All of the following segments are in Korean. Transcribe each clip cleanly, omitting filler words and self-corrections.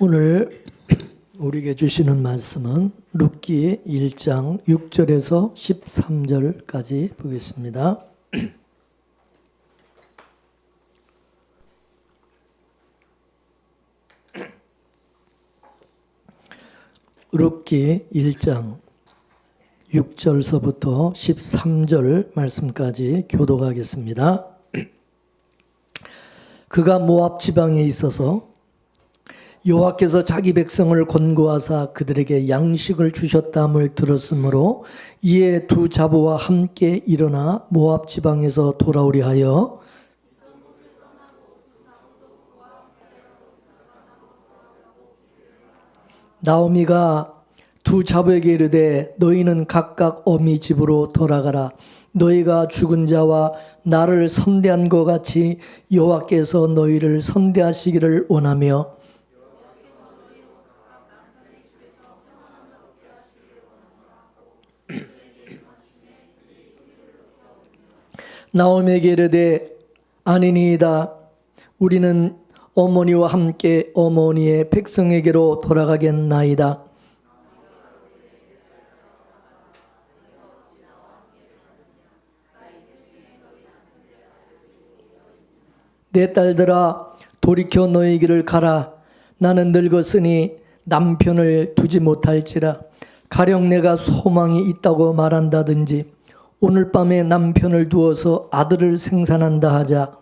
오늘 우리에게 주시는 말씀은 룻기 1장 6절에서 13절까지 보겠습니다. 룻기 1장 6절서부터 13절 말씀까지 교독하겠습니다. 그가 모압 지방에 있어서 여호와께서 자기 백성을 권고하사 그들에게 양식을 주셨다함을 들었으므로 이에 두 자부와 함께 일어나 모압 지방에서 돌아오려 하여 나오미가 두 자부에게 이르되 너희는 각각 어미 집으로 돌아가라. 너희가 죽은 자와 나를 선대한 것 같이 여호와께서 너희를 선대하시기를 원하며 나오미에게 이르되 아니니이다. 우리는 어머니와 함께 어머니의 백성에게로 돌아가겠나이다. 내 딸들아 돌이켜 너희 길을 가라. 나는 늙었으니 남편을 두지 못할지라. 가령 내가 소망이 있다고 말한다든지 오늘 밤에 남편을 두어서 아들을 생산한다 하자.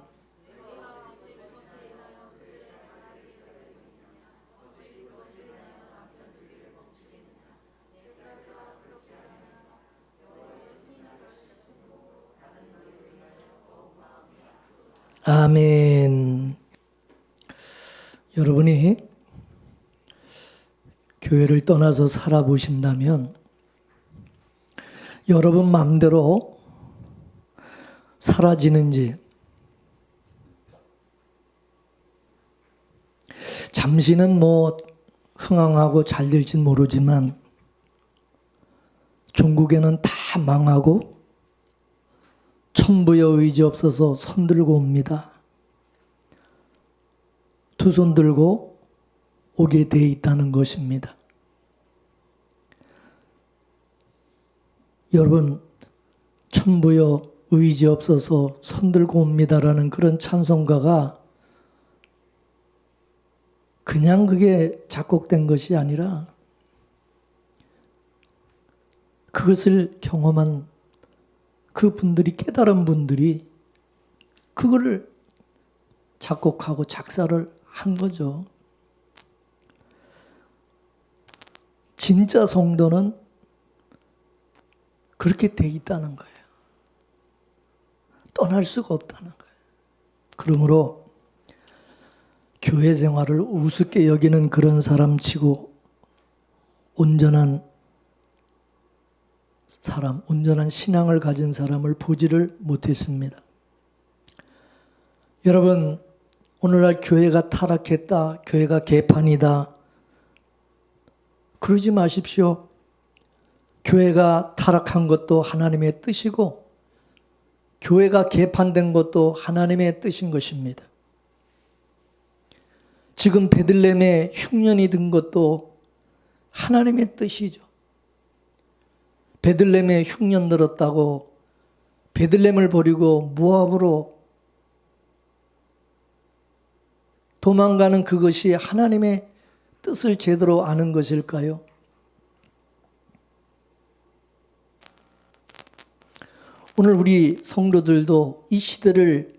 아멘. 여러분이 교회를 떠나서 살아보신다면 여러분 마음대로 사라지는지 잠시는 흥황하고 잘 될진 모르지만 종국에는 다 망하고 천부여 의지 없어서 손 들고 옵니다. 두 손 들고 오게 돼 있다는 것입니다. 여러분, 천부여 의지 없어서 손 들고 옵니다라는 그런 찬송가가 그냥 그게 작곡된 것이 아니라 그것을 경험한 그 분들이, 깨달은 분들이 그거를 작곡하고 작사를 한 거죠. 진짜 성도는 그렇게 돼 있다는 거예요. 떠날 수가 없다는 거예요. 그러므로 교회 생활을 우습게 여기는 그런 사람치고 온전한 사람, 온전한 신앙을 가진 사람을 보지를 못했습니다. 여러분, 오늘날 교회가 타락했다, 교회가 개판이다, 그러지 마십시오. 교회가 타락한 것도 하나님의 뜻이고 교회가 개판된 것도 하나님의 뜻인 것입니다. 지금 베들레헴에 흉년이 든 것도 하나님의 뜻이죠. 베들레헴에 흉년 들었다고 베들레헴을 버리고 모압으로 도망가는 그것이 하나님의 뜻을 제대로 아는 것일까요? 오늘 우리 성도들도 이 시대를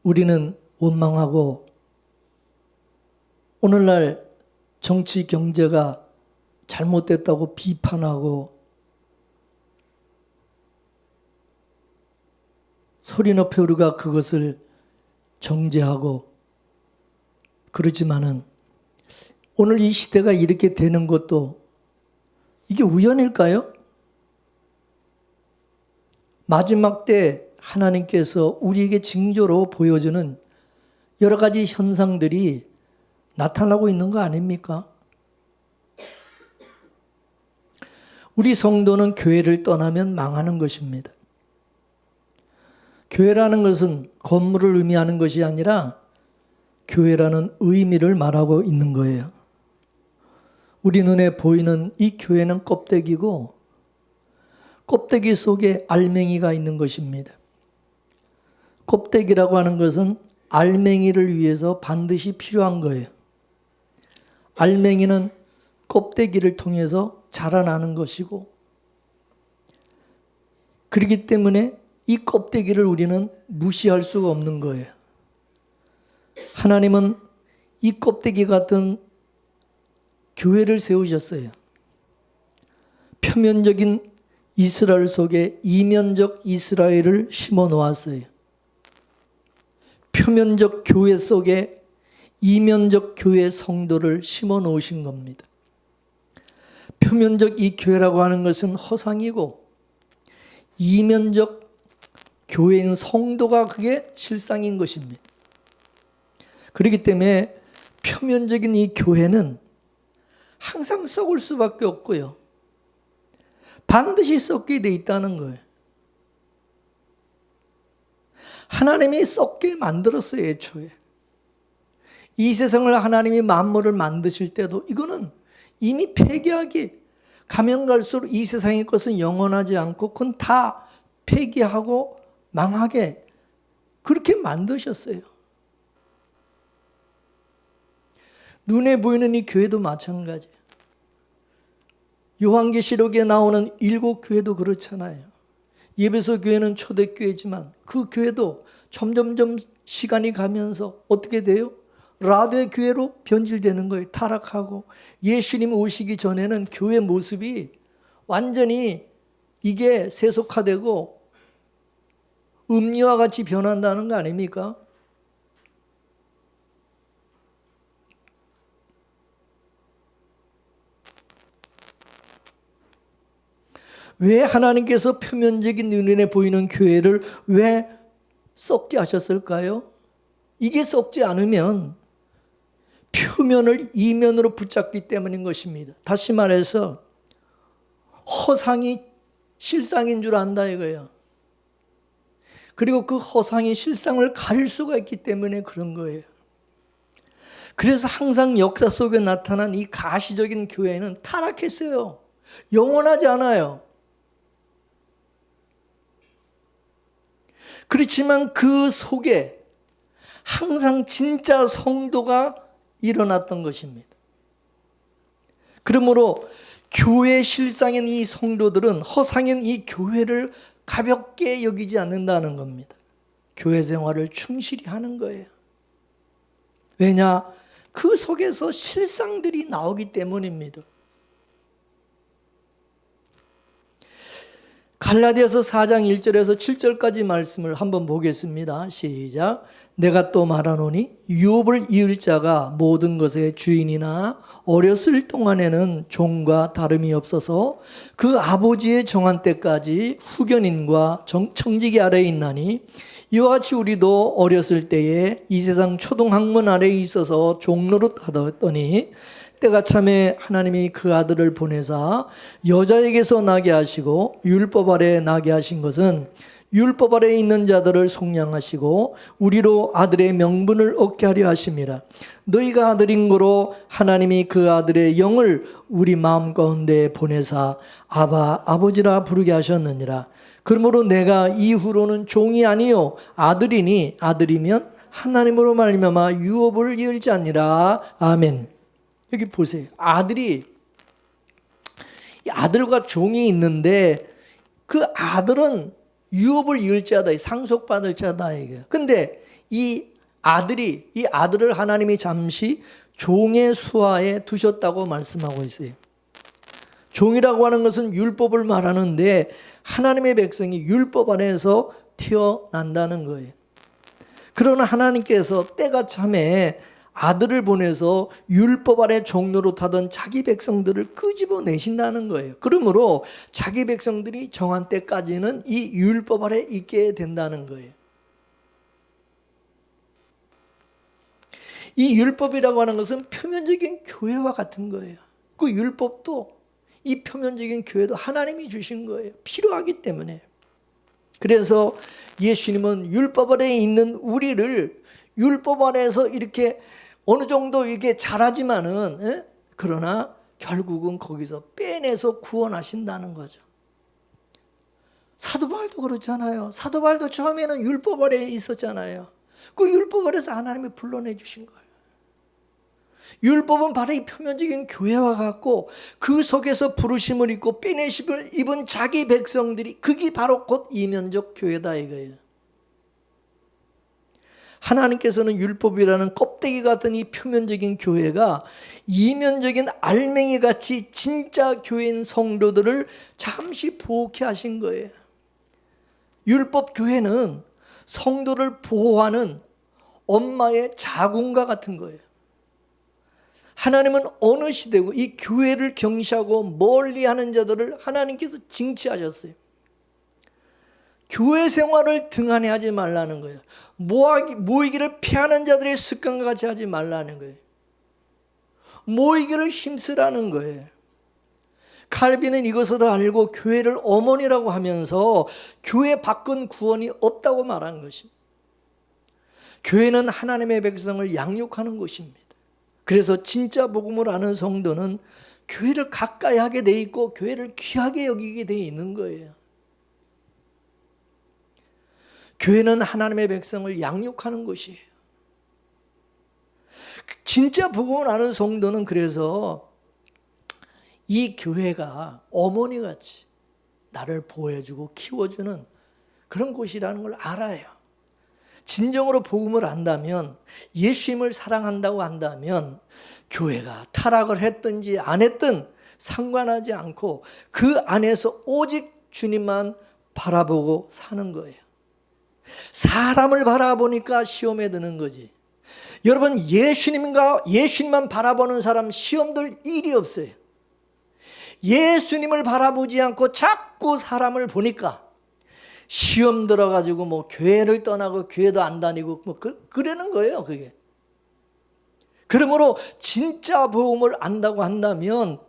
우리는 원망하고 오늘날 정치 경제가 잘못됐다고 비판하고 소리 높여 우리가 그것을 정죄하고 그러지만은 오늘 이 시대가 이렇게 되는 것도 이게 우연일까요? 마지막 때 하나님께서 우리에게 징조로 보여주는 여러 가지 현상들이 나타나고 있는 거 아닙니까? 우리 성도는 교회를 떠나면 망하는 것입니다. 교회라는 것은 건물을 의미하는 것이 아니라 교회라는 의미를 말하고 있는 거예요. 우리 눈에 보이는 이 교회는 껍데기고 껍데기 속에 알맹이가 있는 것입니다. 껍데기라고 하는 것은 알맹이를 위해서 반드시 필요한 거예요. 알맹이는 껍데기를 통해서 자라나는 것이고, 그렇기 때문에 이 껍데기를 우리는 무시할 수가 없는 거예요. 하나님은 이 껍데기 같은 교회를 세우셨어요. 표면적인 이스라엘 속에 이면적 이스라엘을 심어 놓았어요. 표면적 교회 속에 이면적 교회 성도를 심어 놓으신 겁니다. 표면적 이 교회라고 하는 것은 허상이고, 이면적 교회인 성도가 그게 실상인 것입니다. 그렇기 때문에 표면적인 이 교회는 항상 썩을 수밖에 없고요. 반드시 썩게 돼 있다는 거예요. 하나님이 썩게 만들었어요, 애초에. 이 세상을 하나님이 만물을 만드실 때도 이거는 이미 폐기하기, 가면 갈수록 이 세상의 것은 영원하지 않고 그건 다 폐기하고 망하게 그렇게 만드셨어요. 눈에 보이는 이 교회도 마찬가지예요. 요한계시록에 나오는 7교회도 그렇잖아요. 예배소 교회는 초대교회지만 그 교회도 점점점 시간이 가면서 어떻게 돼요? 라도의 교회로 변질되는 거예요. 타락하고. 예수님 오시기 전에는 교회 모습이 완전히 이게 세속화되고 음료와 같이 변한다는 거 아닙니까? 왜 하나님께서 표면적인 눈에 보이는 교회를 왜 썩게 하셨을까요? 이게 썩지 않으면 표면을 이면으로 붙잡기 때문인 것입니다. 다시 말해서 허상이 실상인 줄 안다 이거예요. 그리고 그 허상이 실상을 가릴 수가 있기 때문에 그런 거예요. 그래서 항상 역사 속에 나타난 이 가시적인 교회는 타락했어요. 영원하지 않아요. 그렇지만 그 속에 항상 진짜 성도가 일어났던 것입니다. 그러므로 교회 실상인 이 성도들은 허상인 이 교회를 가볍게 여기지 않는다는 겁니다. 교회 생활을 충실히 하는 거예요. 왜냐? 그 속에서 실상들이 나오기 때문입니다. 갈라디아서 4장 1절에서 7절까지 말씀을 한번 보겠습니다. 시작. 내가 또 말하노니 유업을 이을 자가 모든 것의 주인이나 어렸을 동안에는 종과 다름이 없어서 그 아버지의 정한 때까지 후견인과 청지기 아래에 있나니 이와 같이 우리도 어렸을 때에 이 세상 초등학문 아래에 있어서 종노릇 하더니 때가 참에 하나님이 그 아들을 보내사 여자에게서 나게 하시고 율법 아래에 나게 하신 것은 율법 아래에 있는 자들을 속량하시고 우리로 아들의 명분을 얻게 하려 하심이라. 너희가 아들인 거로 하나님이 그 아들의 영을 우리 마음 가운데 보내사 아바 아버지라 부르게 하셨느니라. 그러므로 내가 이후로는 종이 아니요 아들이니 아들이면 하나님으로 말미암아 유업을 이을 자니라. 아멘. 여기 보세요. 아들과 종이 있는데 그 아들은 유업을 이을 자다, 상속받을 자다 이게. 근데 이 아들을 하나님이 잠시 종의 수하에 두셨다고 말씀하고 있어요. 종이라고 하는 것은 율법을 말하는데 하나님의 백성이 율법 안에서 태어난다는 거예요. 그러나 하나님께서 때가 참에 아들을 보내서 율법 아래 종로로 타던 자기 백성들을 끄집어내신다는 거예요. 그러므로 자기 백성들이 정한 때까지는 이 율법 아래 있게 된다는 거예요. 이 율법이라고 하는 것은 표면적인 교회와 같은 거예요. 그 율법도 이 표면적인 교회도 하나님이 주신 거예요. 필요하기 때문에. 그래서 예수님은 율법 아래에 있는 우리를 율법 안에서 이렇게 어느 정도 이게 잘하지만은, 그러나 결국은 거기서 빼내서 구원하신다는 거죠. 사도 바울도 그렇잖아요. 사도 바울도 처음에는 율법 아래에 있었잖아요. 그 율법 아래에서 하나님이 불러내 주신 거예요. 율법은 바로 이 표면적인 교회와 같고, 그 속에서 부르심을 입고 빼내심을 입은 자기 백성들이, 그게 바로 곧 이면적 교회다 이거예요. 하나님께서는 율법이라는 껍데기 같은 이 표면적인 교회가 이면적인 알맹이 같이 진짜 교회인 성도들을 잠시 보호케 하신 거예요. 율법 교회는 성도를 보호하는 엄마의 자궁과 같은 거예요. 하나님은 어느 시대고 이 교회를 경시하고 멀리하는 자들을 하나님께서 징치하셨어요. 교회 생활을 등한히 하지 말라는 거예요. 모이기를 피하는 자들의 습관과 같이 하지 말라는 거예요. 모이기를 힘쓰라는 거예요. 칼빈은 이것을 알고 교회를 어머니라고 하면서 교회 밖은 구원이 없다고 말한 것입니다. 교회는 하나님의 백성을 양육하는 곳입니다. 그래서 진짜 복음을 아는 성도는 교회를 가까이 하게 돼 있고 교회를 귀하게 여기게 돼 있는 거예요. 교회는 하나님의 백성을 양육하는 곳이에요. 진짜 복음을 아는 성도는 그래서 이 교회가 어머니같이 나를 보호해주고 키워주는 그런 곳이라는 걸 알아요. 진정으로 복음을 안다면, 예수님을 사랑한다고 한다면 교회가 타락을 했든지 안 했든 상관하지 않고 그 안에서 오직 주님만 바라보고 사는 거예요. 사람을 바라보니까 시험에 드는 거지. 여러분, 예수님만 바라보는 사람 시험 들 일이 없어요. 예수님을 바라보지 않고 자꾸 사람을 보니까 시험 들어가지고 뭐 교회를 떠나고 교회도 안 다니고 뭐 그러는 거예요, 그게. 그러므로 진짜 복음을 안다고 한다면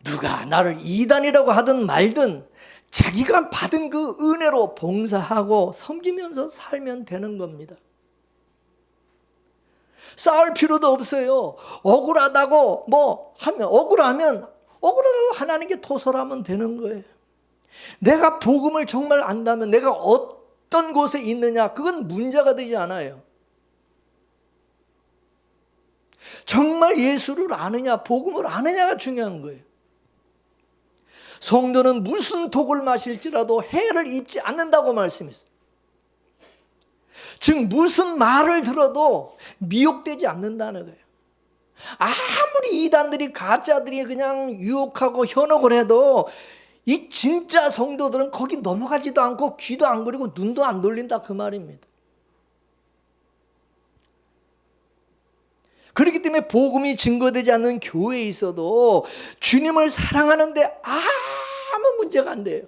누가 나를 이단이라고 하든 말든 자기가 받은 그 은혜로 봉사하고 섬기면서 살면 되는 겁니다. 싸울 필요도 없어요. 억울하다고 뭐 하면, 억울하다고 하나님께 토설하면 되는 거예요. 내가 복음을 정말 안다면 내가 어떤 곳에 있느냐, 그건 문제가 되지 않아요. 정말 예수를 아느냐, 복음을 아느냐가 중요한 거예요. 성도는 무슨 독을 마실지라도 해를 입지 않는다고 말씀했어요. 즉 무슨 말을 들어도 미혹되지 않는다는 거예요. 아무리 이단들이, 가짜들이 그냥 유혹하고 현혹을 해도 이 진짜 성도들은 거기 넘어가지도 않고 귀도 안 그리고 눈도 안 돌린다, 그 말입니다. 그렇기 때문에 복음이 증거되지 않는 교회에 있어도 주님을 사랑하는데 아무 문제가 안 돼요.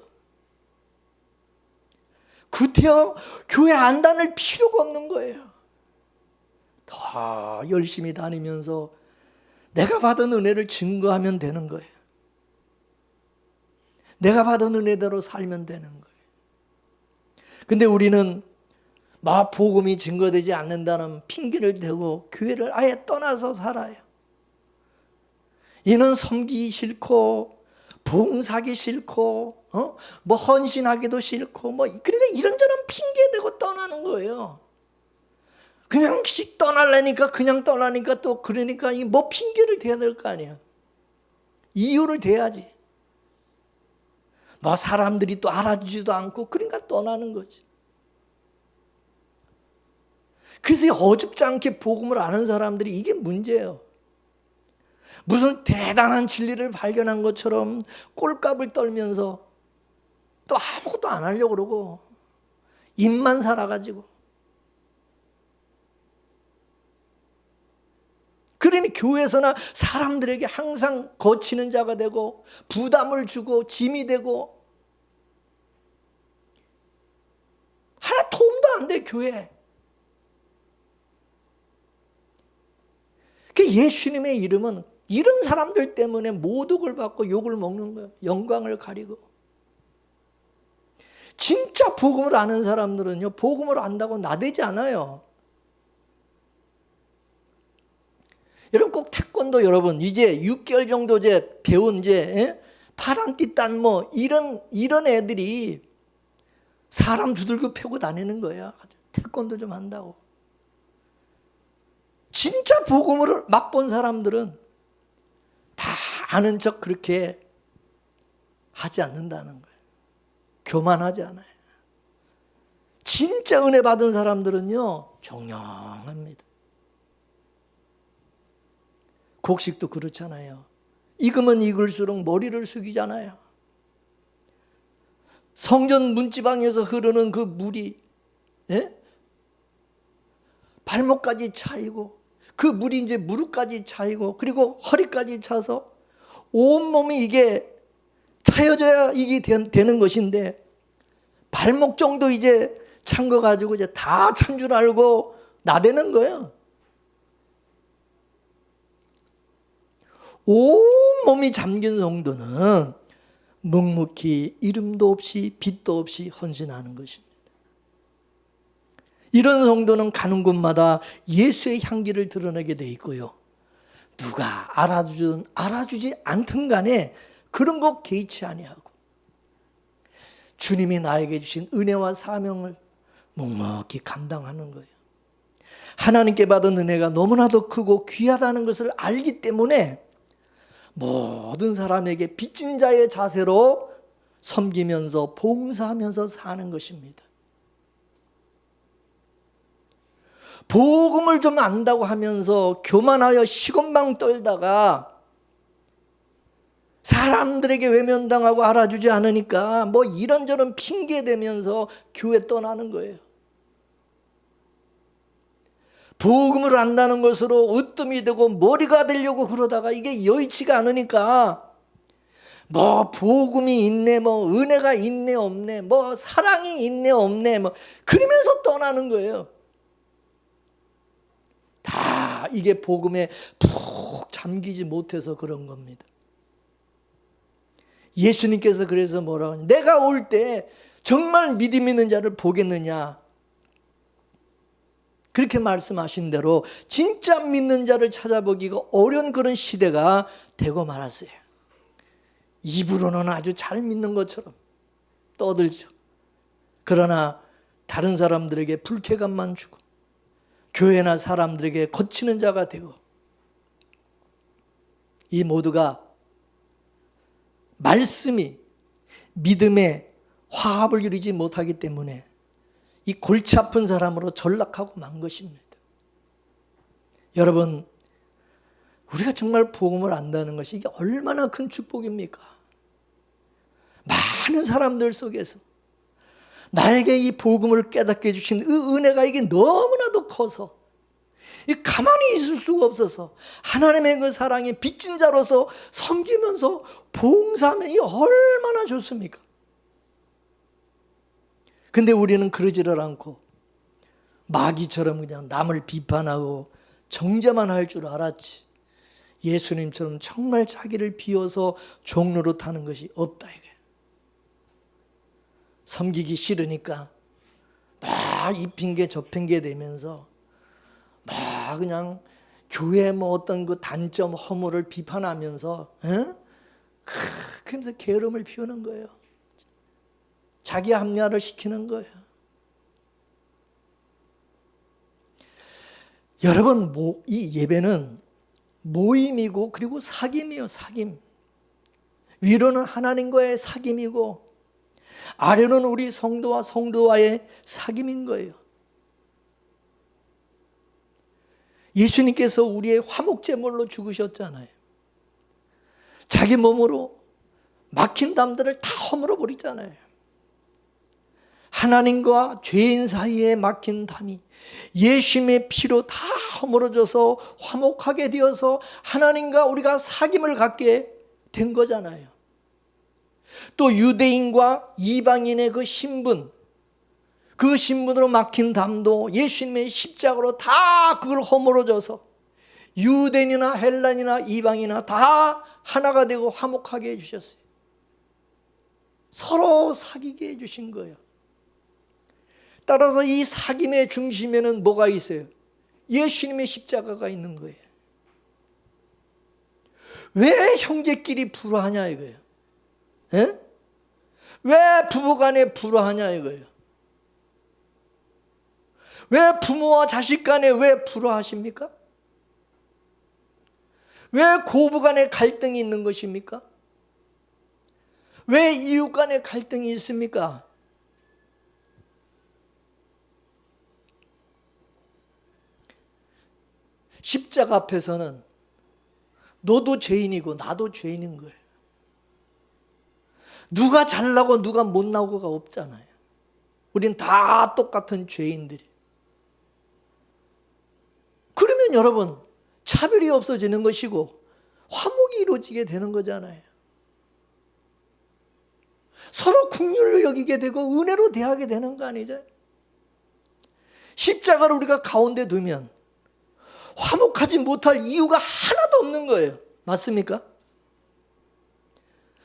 구태여 교회 안 다닐 필요가 없는 거예요. 더 열심히 다니면서 내가 받은 은혜를 증거하면 되는 거예요. 내가 받은 은혜대로 살면 되는 거예요. 근데 우리는 복음이 증거되지 않는다는 핑계를 대고 교회를 아예 떠나서 살아요. 이는 섬기기 싫고 봉사하기 싫고 뭐 헌신하기도 싫고 뭐 그러니까 이런저런 핑계 대고 떠나는 거예요. 그냥 떠나려니까 그냥 떠나니까 또 그러니까 뭐 핑계를 대야 될 거 아니야. 이유를 대야지. 뭐 사람들이 또 알아주지도 않고 그러니까 떠나는 거지. 그래서 어줍지 않게 복음을 아는 사람들이 이게 문제예요. 무슨 대단한 진리를 발견한 것처럼 꼴값을 떨면서 또 아무것도 안 하려고 그러고 입만 살아가지고. 그러니 교회에서나 사람들에게 항상 거치는 자가 되고 부담을 주고 짐이 되고 하나 도움도 안 돼, 교회. 그 예수님의 이름은 이런 사람들 때문에 모독을 받고 욕을 먹는 거예요. 영광을 가리고. 진짜 복음을 아는 사람들은요, 복음을 안다고 나대지 않아요. 여러분 꼭 태권도 여러분 이제 6개월 정도 이제 배운 이제 파란 띠딴 뭐 이런 애들이 사람 두들겨 패고 다니는 거야. 태권도 좀 한다고. 진짜 복음을 맛본 사람들은 다 아는 척 그렇게 하지 않는다는 거예요. 교만하지 않아요. 진짜 은혜 받은 사람들은요 종영합니다. 곡식도 그렇잖아요. 익으면 익을수록 머리를 숙이잖아요. 성전 문지방에서 흐르는 그 물이 발목까지 차이고 그 물이 이제 무릎까지 차이고 그리고 허리까지 차서 온몸이 이게 차여져야 이게 되는 것인데 발목 정도 이제 찬 거 가지고 이제 다 찬 줄 알고 나대는 거예요. 온몸이 잠긴 성도는 묵묵히 이름도 없이 빛도 없이 헌신하는 것입니다. 이런 성도는 가는 곳마다 예수의 향기를 드러내게 돼 있고요. 누가 알아주든 알아주지 않든 간에 그런 거 개의치 아니하고 주님이 나에게 주신 은혜와 사명을 묵묵히 감당하는 거예요. 하나님께 받은 은혜가 너무나도 크고 귀하다는 것을 알기 때문에 모든 사람에게 빚진 자의 자세로 섬기면서 봉사하면서 사는 것입니다. 복음을 좀 안다고 하면서 교만하여 시건방 떨다가 사람들에게 외면당하고 알아주지 않으니까 뭐 이런저런 핑계 대면서 교회 떠나는 거예요. 복음을 안다는 것으로 으뜸이 되고 머리가 되려고 그러다가 이게 여의치가 않으니까 뭐 복음이 있네, 뭐 은혜가 있네 없네, 뭐 사랑이 있네 없네, 뭐 그러면서 떠나는 거예요. 다 이게 복음에 푹 잠기지 못해서 그런 겁니다. 예수님께서 그래서 뭐라고 하냐, 내가 올 때 정말 믿음 있는 자를 보겠느냐, 그렇게 말씀하신 대로 진짜 믿는 자를 찾아보기가 어려운 그런 시대가 되고 말았어요. 입으로는 아주 잘 믿는 것처럼 떠들죠. 그러나 다른 사람들에게 불쾌감만 주고 교회나 사람들에게 거치는 자가 되고, 이 모두가 말씀이 믿음의 화합을 이루지 못하기 때문에 이 골치 아픈 사람으로 전락하고 만 것입니다. 여러분, 우리가 정말 복음을 안다는 것이 이게 얼마나 큰 축복입니까? 많은 사람들 속에서 나에게 이 복음을 깨닫게 해주신 그 은혜가 이게 너무나도 커서 가만히 있을 수가 없어서 하나님의 그 사랑에 빚진 자로서 섬기면서 봉사하면 이게 얼마나 좋습니까? 근데 우리는 그러지를 않고 마귀처럼 그냥 남을 비판하고 정죄만 할 줄 알았지, 예수님처럼 정말 자기를 비워서 종로로 타는 것이 없다 이게. 섬기기 싫으니까 막 이 핑계 저 핑계 대면서 막 그냥 교회 뭐 어떤 그 단점 허물을 비판하면서 그러면서 게으름을 피우는 거예요. 자기 합리화를 시키는 거예요. 여러분, 이 예배는 모임이고 그리고 사귐이에요. 사귐. 위로는 하나님과의 사귐이고 아래로는 우리 성도와 성도와의 사귐인 거예요. 예수님께서 우리의 화목제물로 죽으셨잖아요. 자기 몸으로 막힌 담들을 다 허물어 버리잖아요. 하나님과 죄인 사이에 막힌 담이 예수님의 피로 다 허물어져서 화목하게 되어서 하나님과 우리가 사귐을 갖게 된 거잖아요. 또 유대인과 이방인의 그 신분, 그 신분으로 막힌 담도 예수님의 십자가로 다 그걸 허물어져서 유대인이나 헬란이나 이방인이나 다 하나가 되고 화목하게 해주셨어요. 서로 사귀게 해주신 거예요. 따라서 이 사귐의 중심에는 뭐가 있어요? 예수님의 십자가가 있는 거예요. 왜 형제끼리 불화하냐 이거예요. 예? 왜 부부간에 불화하냐 이거예요. 왜 부모와 자식 간에 왜 불화하십니까? 왜 고부간에 갈등이 있는 것입니까? 왜 이웃 간에 갈등이 있습니까? 십자가 앞에서는 너도 죄인이고 나도 죄인인 거예요. 누가 잘나고 누가 못나고가 없잖아요. 우린 다 똑같은 죄인들이. 그러면 여러분 차별이 없어지는 것이고 화목이 이루어지게 되는 거잖아요. 서로 긍휼을 여기게 되고 은혜로 대하게 되는 거 아니죠? 십자가를 우리가 가운데 두면 화목하지 못할 이유가 하나도 없는 거예요. 맞습니까?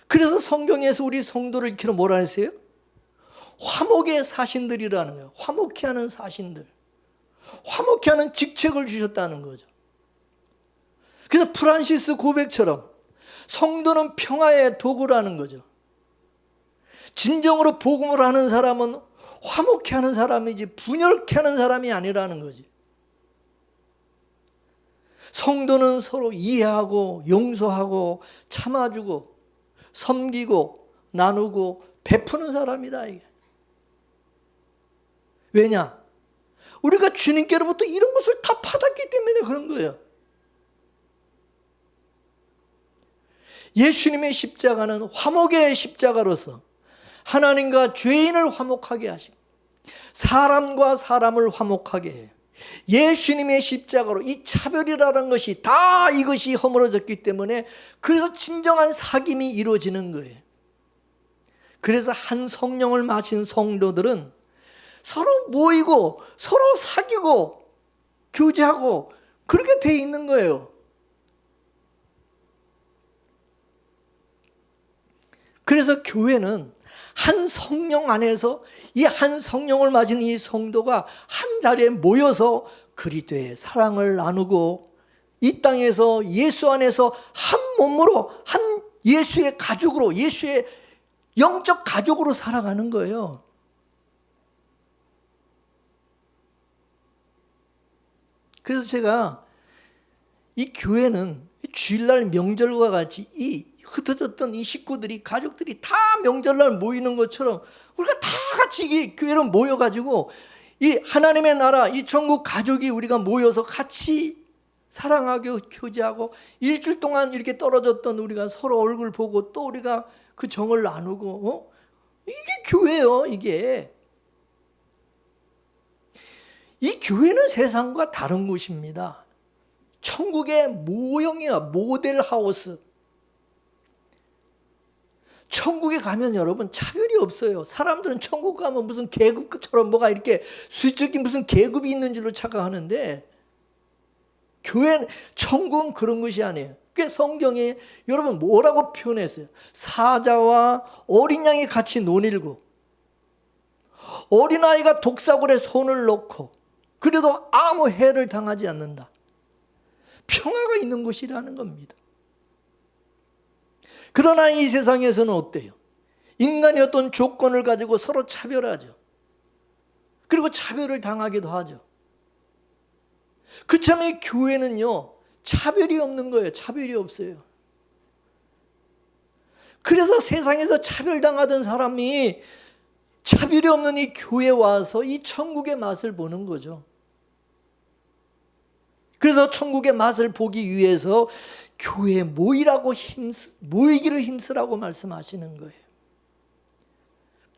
그래서 성경에서 우리 성도를 일으키러 뭐라 했어요? 화목의 사신들이라는 거예요. 화목케 하는 사신들. 화목케 하는 직책을 주셨다는 거죠. 그래서 프란시스 고백처럼 성도는 평화의 도구라는 거죠. 진정으로 복음을 하는 사람은 화목케 하는 사람이지 분열케 하는 사람이 아니라는 거지. 성도는 서로 이해하고 용서하고 참아주고 섬기고 나누고 베푸는 사람이다 이게. 왜냐? 우리가 주님께로부터 이런 것을 다 받았기 때문에 그런 거예요. 예수님의 십자가는 화목의 십자가로서 하나님과 죄인을 화목하게 하시고 사람과 사람을 화목하게 해요. 예수님의 십자가로 이 차별이라는 것이 다 이것이 허물어졌기 때문에 그래서 진정한 사귐이 이루어지는 거예요. 그래서 한 성령을 마신 성도들은 서로 모이고 서로 사귀고 교제하고 그렇게 돼 있는 거예요. 그래서 교회는 한 성령 안에서 이 한 성령을 맞은 이 성도가 한 자리에 모여서 그리스도의 사랑을 나누고 이 땅에서 예수 안에서 한 몸으로 한 예수의 가족으로 예수의 영적 가족으로 살아가는 거예요. 그래서 제가 이 교회는 주일날 명절과 같이 이 흩어졌던 이 식구들이 가족들이 다 명절날 모이는 것처럼 우리가 다 같이 이 교회로 모여가지고 이 하나님의 나라 이 천국 가족이 우리가 모여서 같이 사랑하고 교제하고 일주일 동안 이렇게 떨어졌던 우리가 서로 얼굴 보고 또 우리가 그 정을 나누고 이게 교회예요. 이게 이 교회는 세상과 다른 곳입니다. 천국의 모형이야. 모델 하우스. 천국에 가면 여러분 차별이 없어요. 사람들은 천국 가면 무슨 계급처럼 뭐가 이렇게 수직적인 무슨 계급이 있는 줄로 착각하는데 교회 천국은 그런 것이 아니에요. 그 성경에 여러분 뭐라고 표현했어요? 사자와 어린 양이 같이 논일고 어린아이가 독사굴에 손을 넣고 그래도 아무 해를 당하지 않는다. 평화가 있는 곳이라는 겁니다. 그러나 이 세상에서는 어때요? 인간이 어떤 조건을 가지고 서로 차별하죠. 그리고 차별을 당하기도 하죠. 그처럼 이 교회는요, 차별이 없는 거예요. 차별이 없어요. 그래서 세상에서 차별당하던 사람이 차별이 없는 이 교회에 와서 이 천국의 맛을 보는 거죠. 그래서 천국의 맛을 보기 위해서 교회에 모이기를 힘쓰라고 말씀하시는 거예요.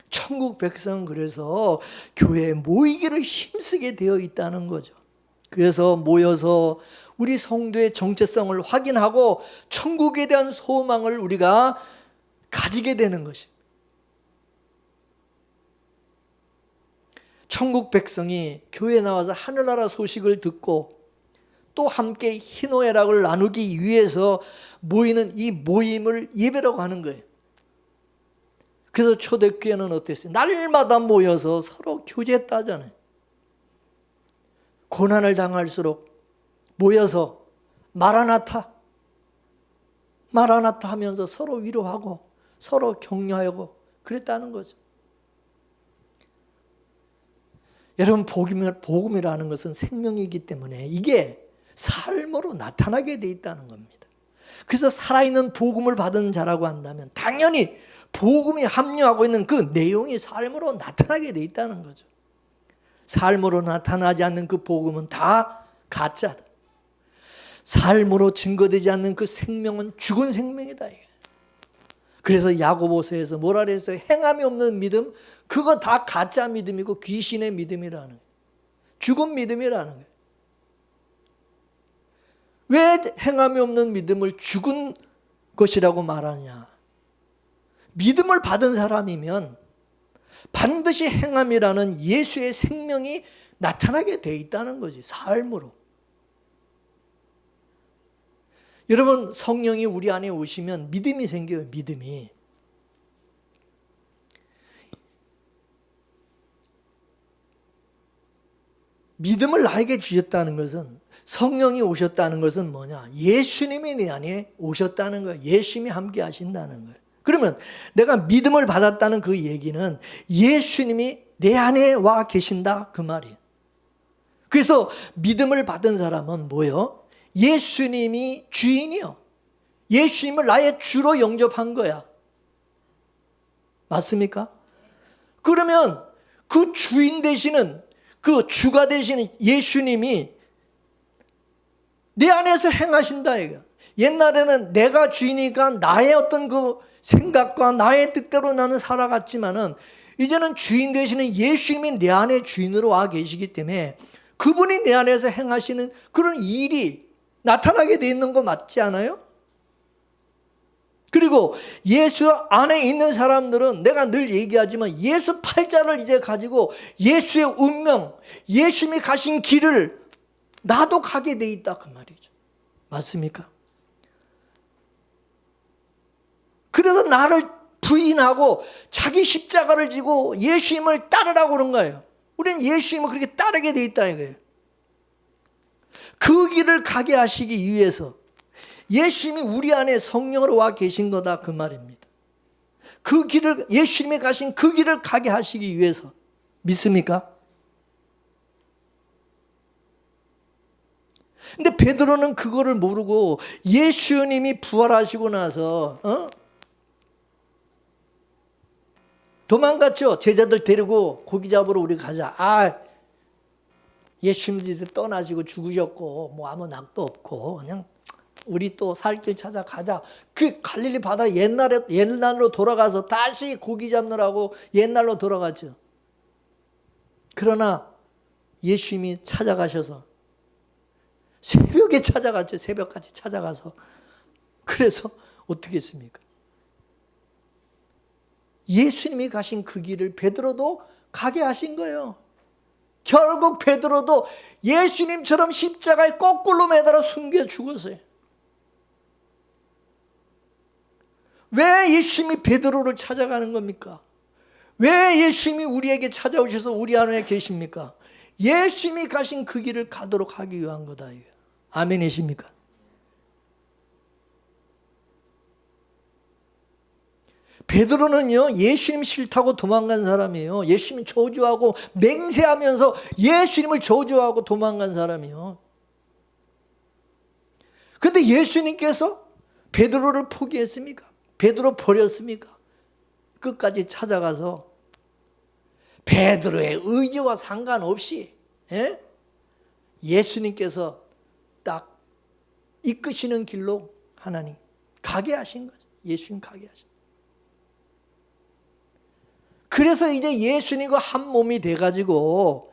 천국 백성은 그래서 교회에 모이기를 힘쓰게 되어 있다는 거죠. 그래서 모여서 우리 성도의 정체성을 확인하고 천국에 대한 소망을 우리가 가지게 되는 것입니다. 천국 백성이 교회에 나와서 하늘나라 소식을 듣고 또 함께 희노애락을 나누기 위해서 모이는 이 모임을 예배라고 하는 거예요. 그래서 초대교회는 어땠어요? 날마다 모여서 서로 교제했다잖아요. 고난을 당할수록 모여서 마라나타 마라나타 하면서 서로 위로하고 서로 격려하고 그랬다는 거죠. 여러분, 복음이라는 것은 생명이기 때문에 이게 삶으로 나타나게 돼 있다는 겁니다. 그래서 살아있는 복음을 받은 자라고 한다면 당연히 복음이 함유하고 있는 그 내용이 삶으로 나타나게 돼 있다는 거죠. 삶으로 나타나지 않는 그 복음은 다 가짜다. 삶으로 증거되지 않는 그 생명은 죽은 생명이다. 그래서 야고보서에서 뭐라 그랬어요? 행함이 없는 믿음, 그거 다 가짜 믿음이고 귀신의 믿음이라는 거예요. 죽은 믿음이라는 거예요. 왜 행함이 없는 믿음을 죽은 것이라고 말하냐? 믿음을 받은 사람이면 반드시 행함이라는 예수의 생명이 나타나게 돼 있다는 거지, 삶으로. 여러분, 성령이 우리 안에 오시면 믿음이 생겨요, 믿음이. 믿음을 나에게 주셨다는 것은, 성령이 오셨다는 것은 뭐냐? 예수님이 내 안에 오셨다는 거예요. 예수님이 함께 하신다는 거예요. 그러면 내가 믿음을 받았다는 그 얘기는 예수님이 내 안에 와 계신다, 그 말이에요. 그래서 믿음을 받은 사람은 뭐예요? 예수님이 주인이요. 예수님을 나의 주로 영접한 거야. 맞습니까? 그러면 그 주인 되시는, 그 주가 되시는 예수님이 내 안에서 행하신다 이거. 옛날에는 내가 주인이니까 나의 어떤 그 생각과 나의 뜻대로 나는 살아갔지만은 이제는 주인 되시는 예수님이 내 안에 주인으로 와 계시기 때문에 그분이 내 안에서 행하시는 그런 일이 나타나게 돼 있는 거 맞지 않아요? 그리고 예수 안에 있는 사람들은 내가 늘 얘기하지만 예수 팔자를 이제 가지고 예수의 운명, 예수님이 가신 길을 나도 가게 돼 있다, 그 말이죠. 맞습니까? 그래서 나를 부인하고 자기 십자가를 지고 예수님을 따르라고 그런 거예요. 우리는 예수님을 그렇게 따르게 돼 있다 이거예요. 그 길을 가게 하시기 위해서 예수님이 우리 안에 성령으로 와 계신 거다, 그 말입니다. 그 길을, 예수님이 가신 그 길을 가게 하시기 위해서. 믿습니까? 근데 베드로는 그거를 모르고 예수님이 부활하시고 나서 도망갔죠. 제자들 데리고 고기 잡으러 우리 가자. 예수님도 이제 떠나시고 죽으셨고 뭐 아무 낙도 없고 그냥 우리 또 살 길 찾아가자. 그 갈릴리 바다 옛날로 돌아가서 다시 고기 잡느라고 옛날로 돌아갔죠. 그러나 예수님이 찾아가셔서 새벽에 찾아갔죠. 새벽까지 찾아가서. 그래서 어떻게 했습니까? 예수님이 가신 그 길을 베드로도 가게 하신 거예요. 결국 베드로도 예수님처럼 십자가에 거꾸로 매달아 숨겨 죽었어요. 왜 예수님이 베드로를 찾아가는 겁니까? 왜 예수님이 우리에게 찾아오셔서 우리 안에 계십니까? 예수님이 가신 그 길을 가도록 하기 위한 거다. 아멘이십니까? 베드로는요, 예수님 싫다고 도망간 사람이에요. 예수님 저주하고 맹세하면서 예수님을 저주하고 도망간 사람이에요. 그런데 예수님께서 베드로를 포기했습니까? 베드로 버렸습니까? 끝까지 찾아가서 베드로의 의지와 상관없이 예수님께서 딱 이끄시는 길로 하나님 가게 하신 거죠. 예수님 가게 하신. 그래서 이제 예수님과 한 몸이 돼가지고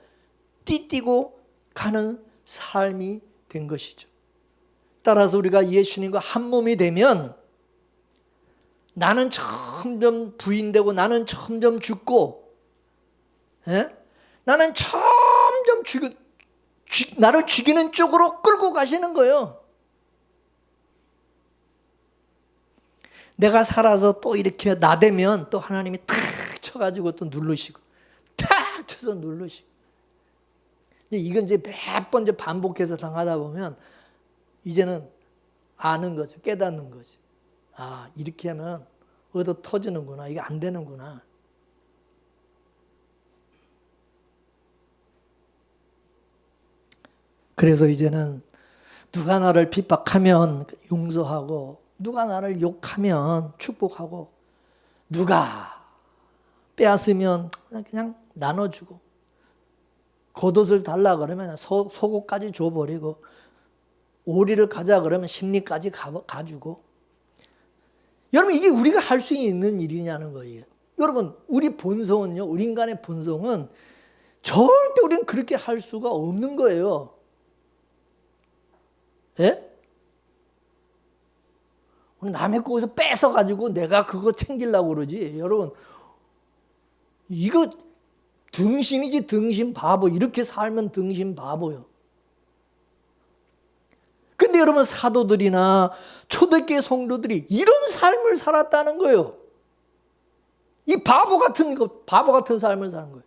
띠띠고 가는 삶이 된 것이죠. 따라서 우리가 예수님과 한 몸이 되면 나는 점점 부인되고 나는 점점 죽고 나는 점점 나를 죽이는 쪽으로 끌고 가시는 거예요. 내가 살아서 또 이렇게 나대면 또 하나님이 탁 쳐가지고 또 누르시고 탁 쳐서 누르시고. 이건 이제 몇 번 반복해서 당하다 보면 이제는 아는 거죠. 깨닫는 거죠. 아, 이렇게 하면 얻어 터지는구나. 이게 안 되는구나. 그래서 이제는 누가 나를 핍박하면 용서하고, 누가 나를 욕하면 축복하고, 누가 빼앗으면 그냥 나눠주고, 겉옷을 달라 그러면 속옷까지 줘버리고, 오리를 가자 그러면 심리까지 가주고. 여러분, 이게 우리가 할 수 있는 일이냐는 거예요. 여러분, 우리 본성은요, 우리 인간의 본성은 절대 우리는 그렇게 할 수가 없는 거예요. 예? 남의 거에서 뺏어가지고 내가 그거 챙기려고 그러지. 여러분, 이거 등신이지, 등신 바보. 이렇게 살면 등신 바보요. 근데 여러분, 사도들이나 초대교회 성도들이 이런 삶을 살았다는 거예요. 이 바보 같은 삶을 사는 거예요.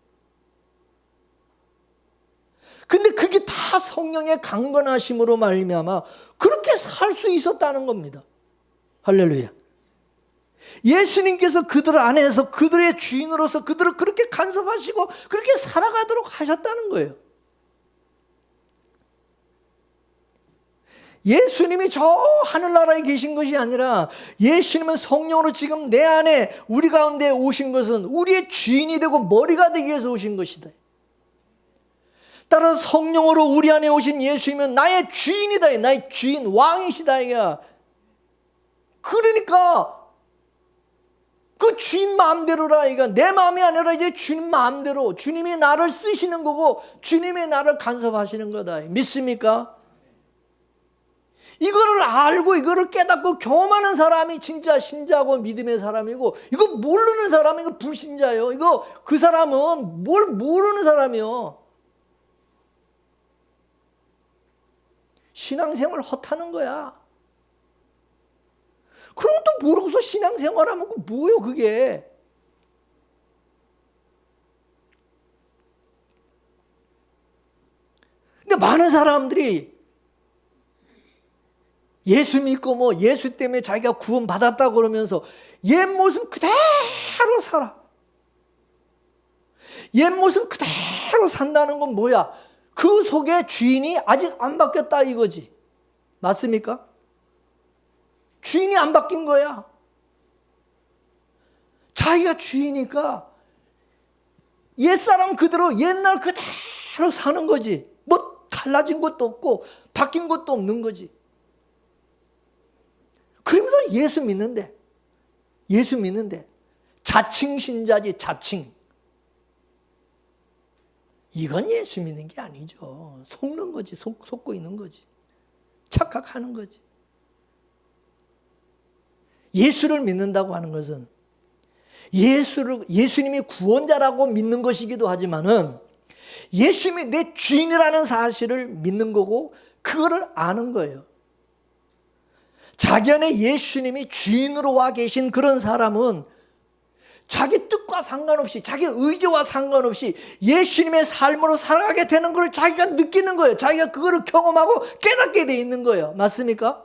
근데 그게 다 성령의 강건하심으로 말미암아 그렇게 살 수 있었다는 겁니다. 할렐루야. 예수님께서 그들 안에서 그들의 주인으로서 그들을 그렇게 간섭하시고 그렇게 살아가도록 하셨다는 거예요. 예수님이 저 하늘나라에 계신 것이 아니라 예수님은 성령으로 지금 내 안에 우리 가운데 오신 것은 우리의 주인이 되고 머리가 되기 위해서 오신 것이다. 따라서 성령으로 우리 안에 오신 예수님은 나의 주인이다. 나의 주인, 왕이시다. 이게. 그러니까 그 주인 마음대로라. 이거 내 마음이 아니라 이제 주님 마음대로 주님이 나를 쓰시는 거고 주님이 나를 간섭하시는 거다. 믿습니까? 이거를 알고 이거를 깨닫고 경험하는 사람이 진짜 신자고 믿음의 사람이고, 이거 모르는 사람은 이거 불신자예요. 이거 그 사람은 뭘 모르는 사람이요. 신앙생활 헛하는 거야. 그럼 또 모르고서 신앙생활하면 뭐예요 그게. 근데 많은 사람들이 예수 믿고 뭐 예수 때문에 자기가 구원 받았다고 그러면서 옛 모습 그대로 살아. 옛 모습 그대로 산다는 건 뭐야? 그 속에 주인이 아직 안 바뀌었다 이거지. 맞습니까? 주인이 안 바뀐 거야. 자기가 주인이니까 옛사람 그대로 옛날 그대로 사는 거지. 뭐 달라진 것도 없고 바뀐 것도 없는 거지. 그러면서 예수 믿는데 자칭 신자지. 자칭. 이건 예수 믿는 게 아니죠. 속는 거지. 속고 있는 거지. 착각하는 거지. 예수를 믿는다고 하는 것은 예수님이 구원자라고 믿는 것이기도 하지만은 예수님이 내 주인이라는 사실을 믿는 거고 그거를 아는 거예요. 자기 안에 예수님이 주인으로 와 계신 그런 사람은 자기 뜻과 상관없이 자기 의지와 상관없이 예수님의 삶으로 살아가게 되는 걸 자기가 느끼는 거예요. 자기가 그거를 경험하고 깨닫게 돼 있는 거예요. 맞습니까?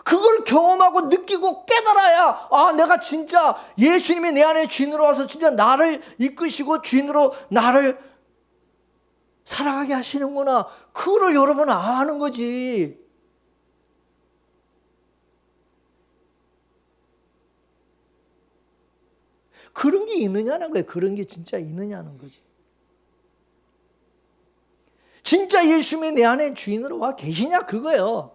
그걸 경험하고 느끼고 깨달아야 내가 진짜 예수님이 내 안에 주인으로 와서 진짜 나를 이끄시고 주인으로 나를 살아가게 하시는구나. 그거를 여러분 아는 거지. 그런 게 있느냐는 거예요. 그런 게 진짜 있느냐는 거지. 진짜 예수님이 내 안에 주인으로 와 계시냐 그거예요.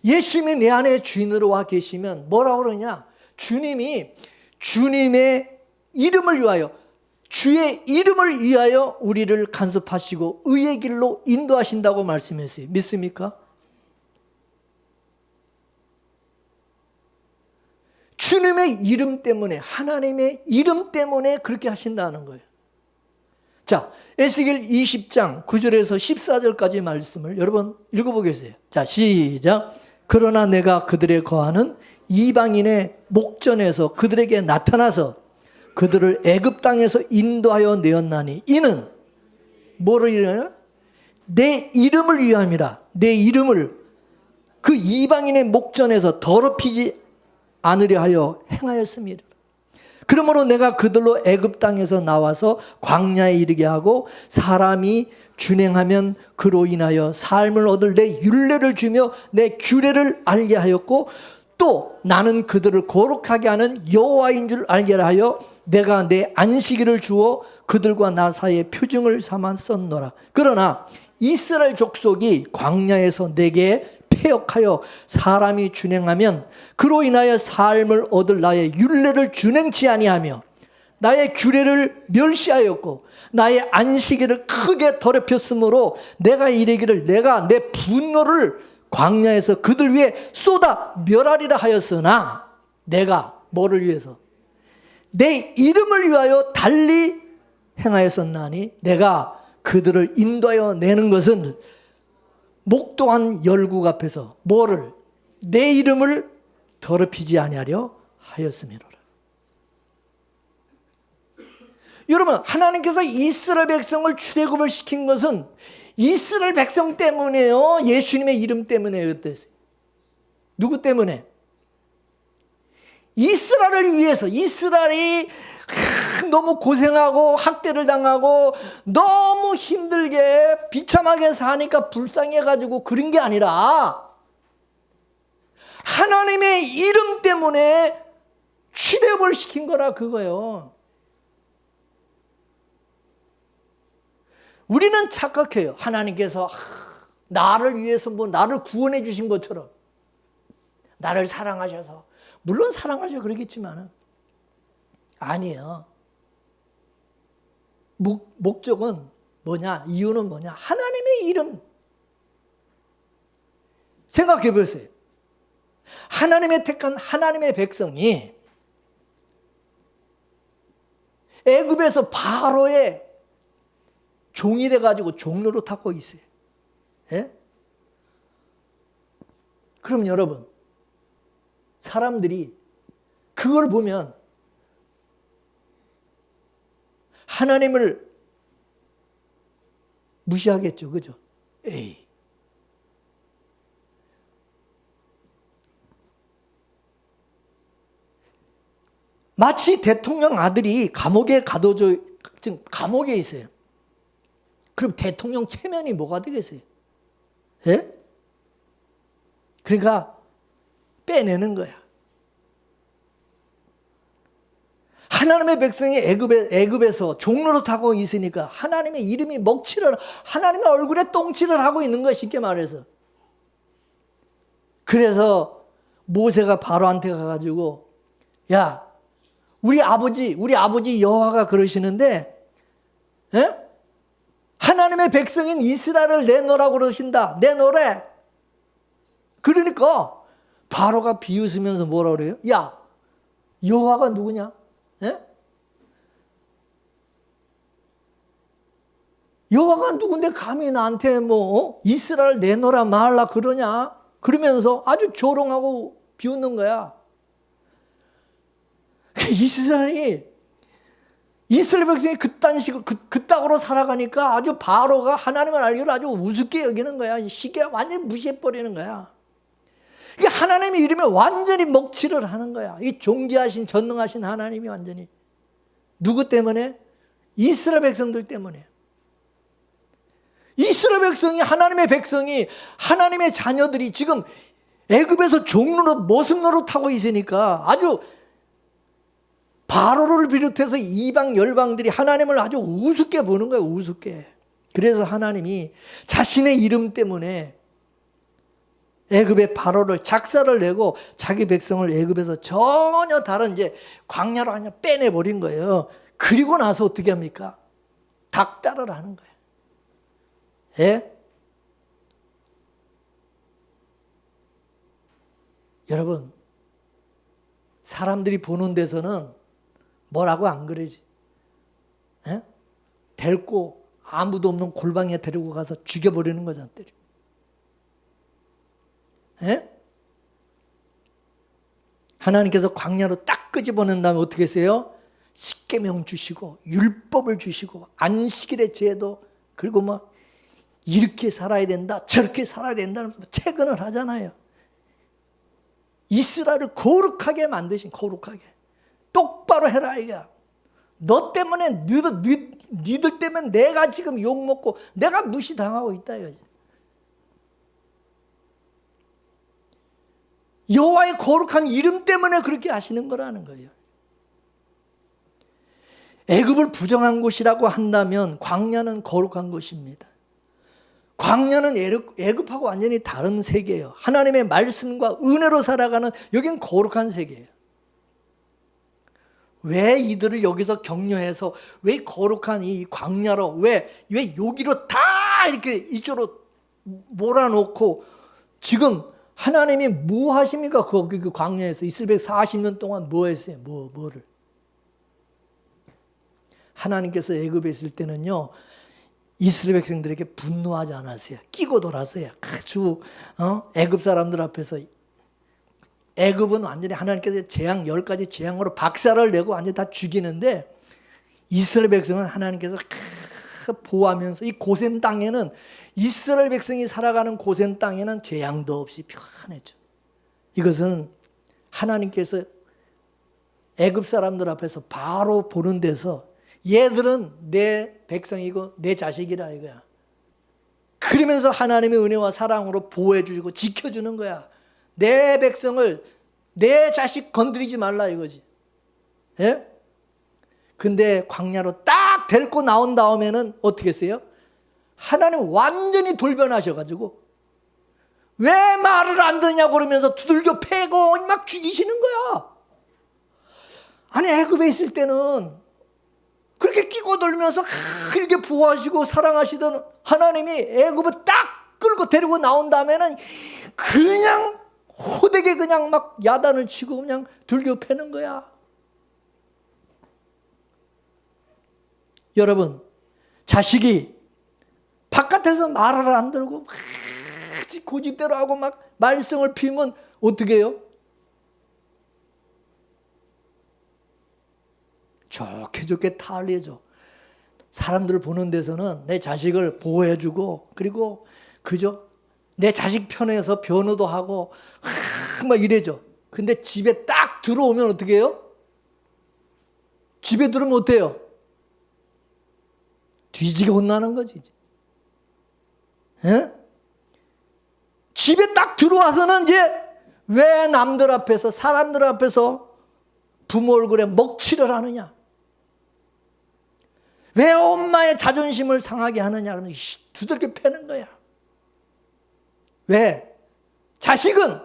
예수님이 내 안에 주인으로 와 계시면 뭐라고 그러냐? 주님이 주님의 이름을 위하여 주의 이름을 위하여 우리를 간섭하시고 의의 길로 인도하신다고 말씀했어요. 믿습니까? 주님의 이름 때문에 하나님의 이름 때문에 그렇게 하신다는 거예요. 자, 에스겔 20장 9절에서 14절까지 말씀을 여러분 읽어보겠어요. 자, 시작. 그러나 내가 그들에 거하는 이방인의 목전에서 그들에게 나타나서 그들을 애굽 땅에서 인도하여 내었나니 이는 뭐를 이루냐? 내 이름을 위함이라. 내 이름을 그 이방인의 목전에서 더럽히지 않으려 하여 행하였습니다. 그러므로 내가 그들로 애굽 땅에서 나와서 광야에 이르게 하고 사람이 준행하면 그로 인하여 삶을 얻을 내 율례를 주며 내 규례를 알게 하였고 또 나는 그들을 거룩하게 하는 여호와인 줄 알게 하여 내가 내 안식일을 주어 그들과 나 사이에 표징을 삼았었노라. 그러나 이스라엘 족속이 광야에서 내게 패역하여 사람이 준행하면 그로 인하여 삶을 얻을 나의 율례를 준행치 아니하며 나의 규례를 멸시하였고 나의 안식일을 크게 더럽혔으므로 내가 이르기를 내가 내 분노를 광야에서 그들 위해 쏟아 멸하리라 하였으나 내가 뭐를 위해서? 내 이름을 위하여 달리 행하였었나니 내가 그들을 인도하여 내는 것은 목동한 열국 앞에서 뭐를? 내 이름을 더럽히지 아니하려 하였음이로라. 여러분, 하나님께서 이스라엘 백성을 출애굽을 시킨 것은 이스라엘 백성 때문에요? 예수님의 이름 때문에 어땠어요? 누구 때문에? 이스라엘을 위해서. 이스라엘이 너무 고생하고 학대를 당하고 너무 힘들게 비참하게 사니까 불쌍해가지고 그런 게 아니라 하나님의 이름 때문에 출애굽을 시킨 거라 그거예요. 우리는 착각해요. 하나님께서 나를 위해서 뭐 나를 구원해 주신 것처럼 나를 사랑하셔서, 물론 사랑하셔 그러겠지만 아니에요. 목적은 뭐냐? 이유는 뭐냐? 하나님의 이름. 생각해 보세요. 하나님의 택한 하나님의 백성이 애굽에서 바로의 종이 돼가지고 종로로 타고 있어요. 예? 그럼 여러분, 사람들이 그걸 보면 하나님을 무시하겠죠. 그죠? 에이. 마치 대통령 아들이 감옥에 가둬져, 지금 감옥에 있어요. 그럼 대통령 체면이 뭐가 되겠어요? 예? 그러니까 빼내는 거야. 하나님의 백성이 애굽에서 종로로 타고 있으니까 하나님의 이름이 먹칠을, 하나님의 얼굴에 똥칠을 하고 있는 거야, 쉽게 말해서. 그래서 모세가 바로한테 가가지고, 야, 우리 아버지 여호와가 그러시는데, 예? 하나님의 백성인 이스라엘을 내놓으라고 그러신다. 내놓으래. 그러니까 바로가 비웃으면서 뭐라 그래요? 야, 여호와가 누구냐? 예? 여호와가 누군데 감히 나한테 뭐 이스라엘 내놓으라 말라 그러냐? 그러면서 아주 조롱하고 비웃는 거야. 이스라엘 백성이 그따구로 살아가니까 아주 바로가 하나님을 알기로 아주 우습게 여기는 거야. 쉽게 완전히 무시해버리는 거야. 이게 하나님의 이름에 완전히 먹칠을 하는 거야. 이 존귀하신 전능하신 하나님이 완전히. 누구 때문에? 이스라엘 백성들 때문에. 이스라엘 백성이, 하나님의 백성이, 하나님의 자녀들이 지금 애굽에서 종로로 모습노릇 타고 있으니까 아주 바로를 비롯해서 이방 열방들이 하나님을 아주 우습게 보는 거예요. 우습게. 그래서 하나님이 자신의 이름 때문에 애굽의 바로를 작사를 내고 자기 백성을 애굽에서 전혀 다른 이제 광야로 그냥 빼내버린 거예요. 그리고 나서 어떻게 합니까? 닭따를 하는 거예요. 예? 여러분, 사람들이 보는 데서는 뭐라고 안 그러지? 예? 델고 아무도 없는 골방에 데리고 가서 죽여버리는 거잖아. 예? 하나님께서 광야로 딱 끄집어낸 다음에 어떻게 했어요? 십계명 주시고 율법을 주시고 안식일의 제도, 그리고 뭐 이렇게 살아야 된다, 저렇게 살아야 된다는 체근을 하잖아요. 이스라엘을 거룩하게 만드신, 거룩하게. 똑바로 해라 이거야. 너 때문에, 니들 때문에 내가 지금 욕먹고 내가 무시당하고 있다 이거지. 여호와의 거룩한 이름 때문에 그렇게 하시는 거라는 거예요. 애굽을 부정한 곳이라고 한다면 광야는 거룩한 곳입니다. 광야는 애굽하고 완전히 다른 세계예요. 하나님의 말씀과 은혜로 살아가는, 여긴 거룩한 세계예요. 왜 이들을 여기서 격려해서 왜 거룩한 이 광야로, 왜 여기로 다 이렇게 이쪽으로 몰아놓고, 지금 하나님이 뭐 하십니까? 그 광야에서 이스라엘 40년 동안 뭐 했어요? 뭐를? 하나님께서 애굽에 있을 때는요, 이스라엘 백성들에게 분노하지 않았어요. 끼고 놀았어요. 아주 애굽 사람들 앞에서. 애굽은 완전히 하나님께서 재앙 10가지 재앙으로 박살을 내고 완전히 다 죽이는데, 이스라엘 백성은 하나님께서 보호하면서, 이 고센 땅에는, 이스라엘 백성이 살아가는 고센 땅에는 재앙도 없이 편했죠. 이것은 하나님께서 애굽 사람들 앞에서 바로 보는 데서, 얘들은 내 백성이고 내 자식이라 이거야. 그러면서 하나님의 은혜와 사랑으로 보호해 주고 지켜주는 거야. 내 백성을, 내 자식 건드리지 말라 이거지. 예? 근데 광야로 딱 데리고 나온 다음에는 어떻게 했어요? 하나님 완전히 돌변하셔가지고, 왜 말을 안 듣냐고 그러면서 두들겨 패고 막 죽이시는 거야. 아니, 애굽에 있을 때는 그렇게 끼고 돌면서 그렇게 보호하시고 사랑하시던 하나님이 애굽을 딱 끌고 데리고 나온 다음에는 그냥 호되게 그냥 막 야단을 치고 그냥 들겨 패는 거야. 여러분, 자식이 바깥에서 말을 안 들고 막 고집대로 하고 막 말썽을 피우면 어떻게 해요? 좋게 타알려줘. 사람들 보는 데서는 내 자식을 보호해주고, 그리고 그죠? 내 자식 편에서 변호도 하고 막 이래줘. 근데 집에 딱 들어오면 어떻게 해요? 집에 들어오면 어때요? 뒤지게 혼나는 거지. 에? 집에 딱 들어와서는 이제 왜 남들 앞에서, 사람들 앞에서 부모 얼굴에 먹칠을 하느냐? 왜 엄마의 자존심을 상하게 하느냐? 그러면 두들겨 패는 거야. 왜? 자식은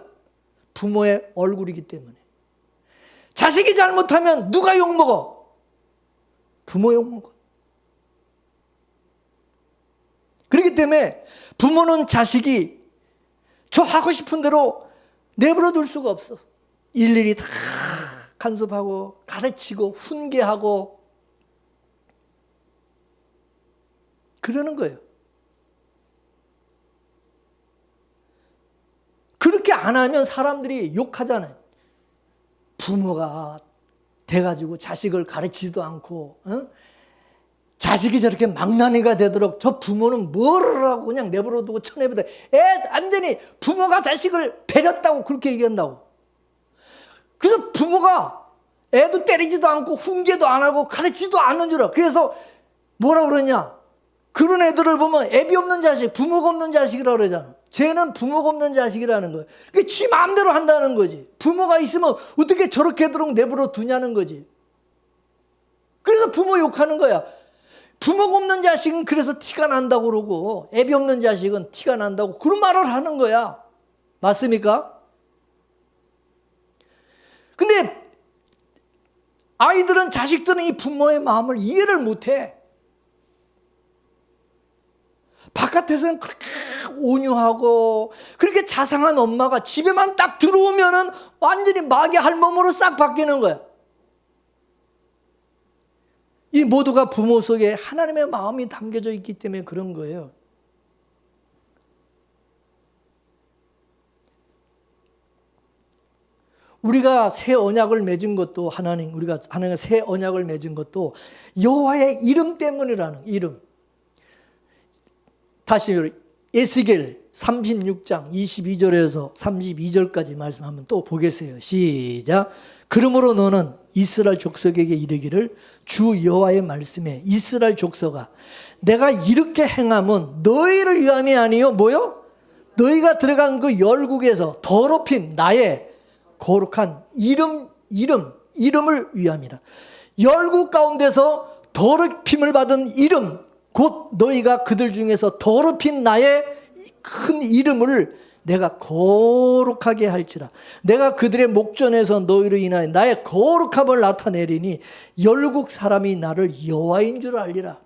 부모의 얼굴이기 때문에. 자식이 잘못하면 누가 욕먹어? 부모 욕먹어. 그렇기 때문에 부모는 자식이 저 하고 싶은 대로 내버려 둘 수가 없어. 일일이 다 간섭하고 가르치고 훈계하고 그러는 거예요. 그렇게 안 하면 사람들이 욕하잖아요. 부모가 돼가지고 자식을 가르치지도 않고, 자식이 저렇게 망나니가 되도록 저 부모는 뭐를 하고 그냥 내버려두고 쳐내버려. 완전히 부모가 자식을 배렸다고 그렇게 얘기한다고. 그래서 부모가 애도 때리지도 않고 훈계도 안 하고 가르치지도 않는 줄 알아. 그래서 뭐라 그러냐? 그런 애들을 보면 애비 없는 자식, 부모가 없는 자식이라고 그러잖아. 쟤는 부모가 없는 자식이라는 거야. 그게 지 마음대로 한다는 거지. 부모가 있으면 어떻게 저렇게도록 내버려 두냐는 거지. 그래서 부모 욕하는 거야. 부모가 없는 자식은 그래서 티가 난다고 그러고, 애비 없는 자식은 티가 난다고 그런 말을 하는 거야. 맞습니까? 근데 아이들은, 자식들은 이 부모의 마음을 이해를 못해. 바깥에서는 그렇게 온유하고 그렇게 자상한 엄마가 집에만 딱 들어오면은 완전히 마귀 할멈으로 싹 바뀌는 거야. 이 모두가 부모 속에 하나님의 마음이 담겨져 있기 때문에 그런 거예요. 우리가 새 언약을 맺은 것도 우리가 하나님과 새 언약을 맺은 것도 여호와의 이름 때문이라는, 이름. 다시 에스겔 36장 22절에서 32절까지 말씀 한번 또 보겠어요. 시작. 그러므로 너는 이스라엘 족속에게 이르기를 주 여호와의 말씀에 이스라엘 족속아 내가 이렇게 행함은 너희를 위함이 아니요 뭐요? 너희가 들어간 그 열국에서 더럽힌 나의 거룩한 이름을 위함이라. 열국 가운데서 더럽힘을 받은 이름 곧 너희가 그들 중에서 더럽힌 나의 큰 이름을 내가 거룩하게 할지라. 내가 그들의 목전에서 너희로 인하여 나의 거룩함을 나타내리니 열국 사람이 나를 여호와인 줄 알리라.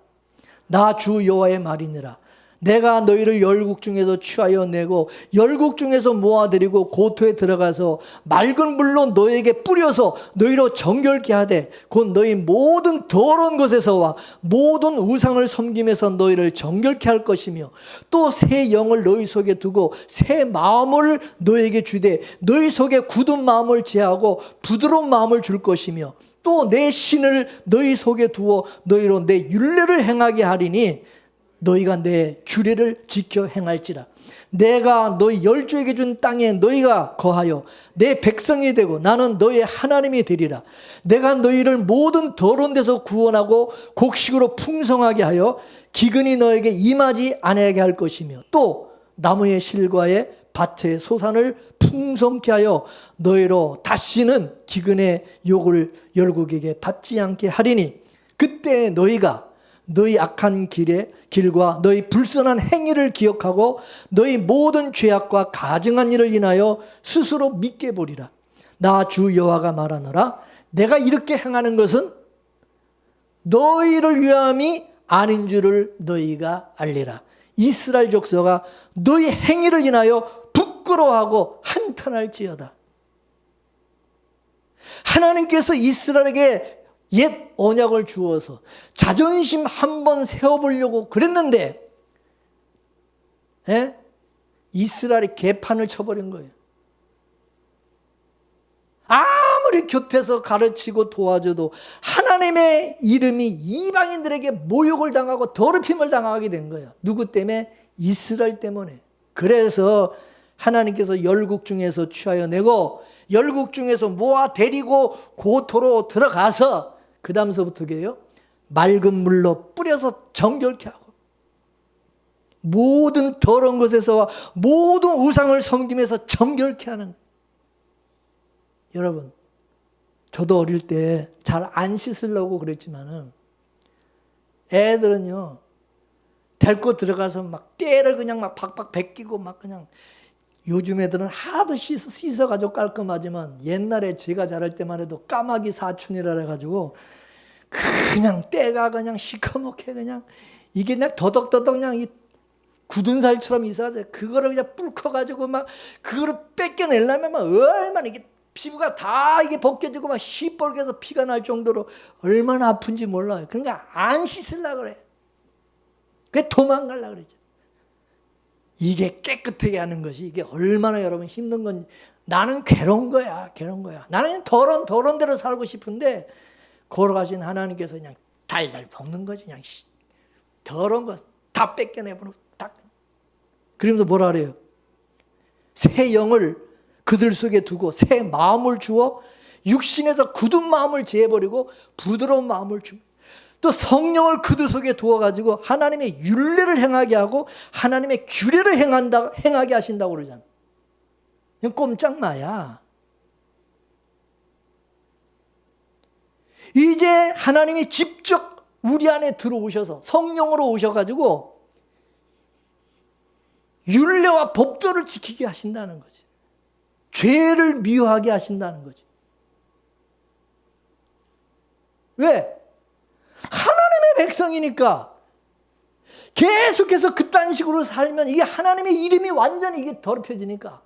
나 주 여호와의 말이니라. 내가 너희를 열국 중에서 취하여 내고 열국 중에서 모아들이고 고토에 들어가서 맑은 물로 너희에게 뿌려서 너희로 정결케 하되 곧 너희 모든 더러운 곳에서와 모든 우상을 섬김에서 너희를 정결케 할 것이며 또 새 영을 너희 속에 두고 새 마음을 너희에게 주되 너희 속에 굳은 마음을 제하고 부드러운 마음을 줄 것이며 또 내 신을 너희 속에 두어 너희로 내 율례를 행하게 하리니 너희가 내 규례를 지켜 행할지라. 내가 너희 열조에게 준 땅에 너희가 거하여 내 백성이 되고 나는 너희의 하나님이 되리라. 내가 너희를 모든 더러운 데서 구원하고 곡식으로 풍성하게 하여 기근이 너에게 임하지 아니하게 할 것이며 또 나무의 실과에 밭의 소산을 풍성케 하여 너희로 다시는 기근의 욕을 열국에게 받지 않게 하리니 그때 너희가 너희 악한 길과 너희 불선한 행위를 기억하고 너희 모든 죄악과 가증한 일을 인하여 스스로 믿게 보리라. 나 주 여호와가 말하노라. 내가 이렇게 행하는 것은 너희를 위함이 아닌 줄을 너희가 알리라. 이스라엘 족속아 너희 행위를 인하여 부끄러워하고 한탄할지어다. 하나님께서 이스라엘에게 옛 언약을 주어서 자존심 한번 세워보려고 그랬는데 이스라엘이 개판을 쳐버린 거예요. 아무리 곁에서 가르치고 도와줘도 하나님의 이름이 이방인들에게 모욕을 당하고 더럽힘을 당하게 된 거예요. 누구 때문에? 이스라엘 때문에. 그래서 하나님께서 열국 중에서 취하여 내고 열국 중에서 모아 데리고 고토로 들어가서 그 다음서부터 게요 맑은 물로 뿌려서 정결케 하고 모든 더러운 것에서 모든 우상을 섬김에서 정결케 하는. 여러분 저도 어릴 때 잘 안 씻으려고 그랬지만은 애들은요 데리고 들어가서 막 때를 그냥 막 박박 베끼고 막 그냥. 요즘 애들은 하도 씻어가지고 깔끔하지만 옛날에 제가 자랄 때만 해도 까마귀 사춘이라 해가지고 그냥 때가 그냥 시커멓게 그냥 이게 그냥 더덕더덕 그냥 이 굳은 살처럼 이상하죠. 그거를 그냥 뿔커가지고 막 그거를 뺏겨내려면 막 얼마나 이게 피부가 다 이게 벗겨지고 막 시뻘개서 피가 날 정도로 얼마나 아픈지 몰라요. 그러니까 안 씻으려고 그래. 그게 도망가려고 그러죠. 이게 깨끗하게 하는 것이 이게 얼마나 여러분 힘든 건지. 나는 괴로운 거야. 나는 더러운 대로 살고 싶은데 걸어가신 하나님께서 그냥 달달 볶는 거지. 그냥 더러운 거 다 뺏겨내버리고 딱. 그러면서 뭐라 그래요? 새 영을 그들 속에 두고 새 마음을 주어 육신에서 굳은 마음을 제해버리고 부드러운 마음을 줍니다. 또 성령을 그들 속에 두어가지고 하나님의 율례를 행하게 하고 하나님의 규례를 행하게 하신다고 그러잖아. 그냥 꼼짝마야. 이제 하나님이 직접 우리 안에 들어오셔서 성령으로 오셔가지고 율례와 법도를 지키게 하신다는 거지. 죄를 미워하게 하신다는 거지. 왜? 하나님의 백성이니까 계속해서 그딴 식으로 살면 이게 하나님의 이름이 완전히 이게 더럽혀지니까.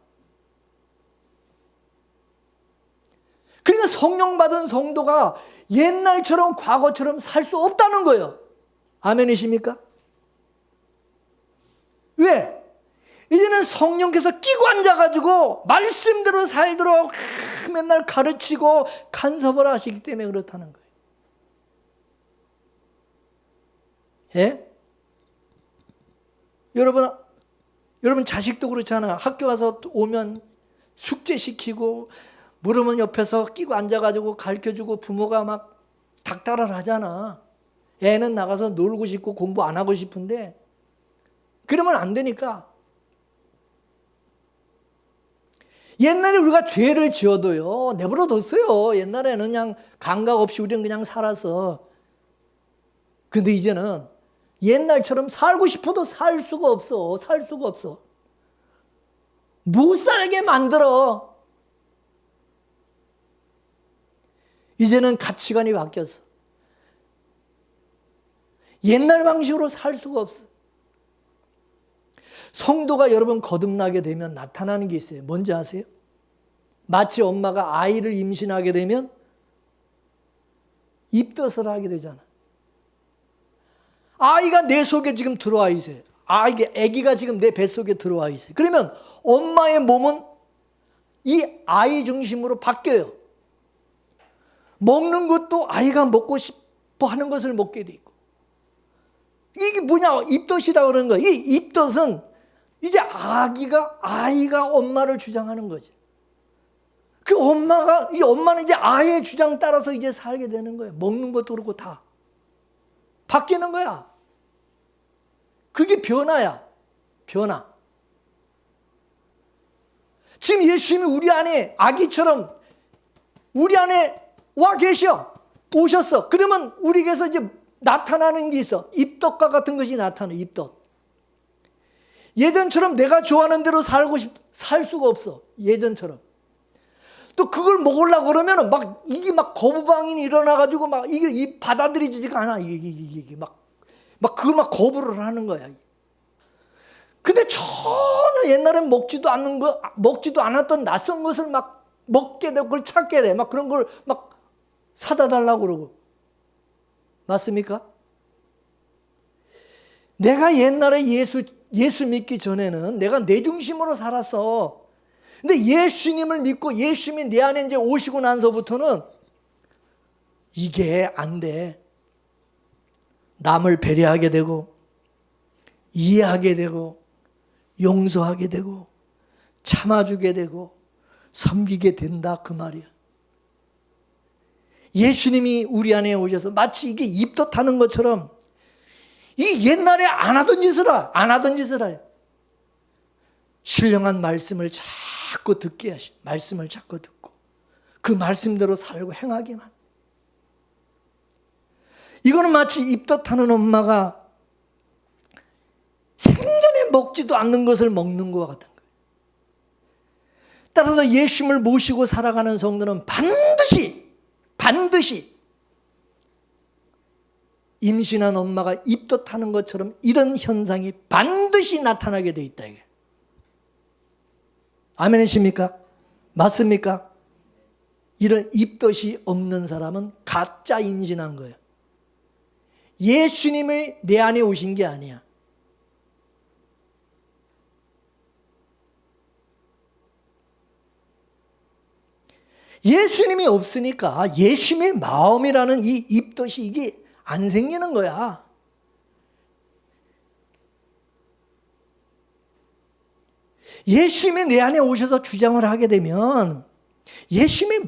그러니까 성령 받은 성도가 옛날처럼 과거처럼 살 수 없다는 거예요. 아멘이십니까? 왜? 이제는 성령께서 끼고 앉아가지고 말씀대로 살도록 맨날 가르치고 간섭을 하시기 때문에 그렇다는 거예요. 예? 여러분 자식도 그렇잖아. 학교 가서 오면 숙제시키고 물으면 옆에서 끼고 앉아가지고 가르쳐주고 부모가 막 닥달을 하잖아. 애는 나가서 놀고 싶고 공부 안 하고 싶은데 그러면 안 되니까. 옛날에 우리가 죄를 지어도요 내버려 뒀어요. 옛날에는 그냥 감각 없이 우리는 그냥 살아서. 근데 이제는 옛날처럼 살고 싶어도 살 수가 없어. 살 수가 없어. 못 살게 만들어. 이제는 가치관이 바뀌었어. 옛날 방식으로 살 수가 없어. 성도가 여러분 거듭나게 되면 나타나는 게 있어요. 뭔지 아세요? 마치 엄마가 아이를 임신하게 되면 입덧을 하게 되잖아. 아이가 내 속에 지금 들어와 있어요. 아기가 지금 내 뱃속에 들어와 있어요. 그러면 엄마의 몸은 이 아이 중심으로 바뀌어요. 먹는 것도 아이가 먹고 싶어 하는 것을 먹게 돼 있고. 이게 뭐냐? 입덧이라고 그러는 거예요. 이 입덧은 이제 아이가 엄마를 주장하는 거지. 이 엄마는 이제 아이의 주장 따라서 이제 살게 되는 거예요. 먹는 것도 그렇고 다. 바뀌는 거야. 그게 변화야. 변화. 지금 예수님이 우리 안에 아기처럼 우리 안에 와 계셔. 오셨어. 그러면 우리에게서 이제 나타나는 게 있어. 입덧과 같은 것이 나타나. 입덧. 예전처럼 내가 좋아하는 대로 살 수가 없어. 예전처럼. 또 그걸 먹으려고 그러면은 이게 거부반응이 일어나가지고 이게 받아들이지가 않아. 이게 그걸 거부를 하는 거야. 근데 전혀 옛날엔 먹지도 않았던 낯선 것을 먹게 되고 그걸 찾게 돼. 그런 걸 사다 달라고 그러고. 맞습니까? 내가 옛날에 예수 믿기 전에는 내가 내 중심으로 살았어. 근데 예수님을 믿고 예수님이 내 안에 이제 오시고 나서부터는 이게 안 돼. 남을 배려하게 되고 이해하게 되고 용서하게 되고 참아주게 되고 섬기게 된다 그 말이야. 예수님이 우리 안에 오셔서 마치 이게 입덧하는 것처럼 이 옛날에 안 하던 짓을 해. 신령한 말씀을 자꾸 듣게 하시. 말씀을 자꾸 듣고 그 말씀대로 살고 행하기만. 이거는 마치 입덧하는 엄마가 생전에 먹지도 않는 것을 먹는 것 같은 거예요. 따라서 예수님을 모시고 살아가는 성도는 반드시 임신한 엄마가 입덧하는 것처럼 이런 현상이 반드시 나타나게 돼 있다. 이게. 아멘이십니까? 맞습니까? 이런 입덧이 없는 사람은 가짜 임신한 거예요. 예수님이 내 안에 오신 게 아니야. 예수님이 없으니까 예수님의 마음이라는 이 입덧이 이게 안 생기는 거야. 예수님이 내 안에 오셔서 주장을 하게 되면 예수님의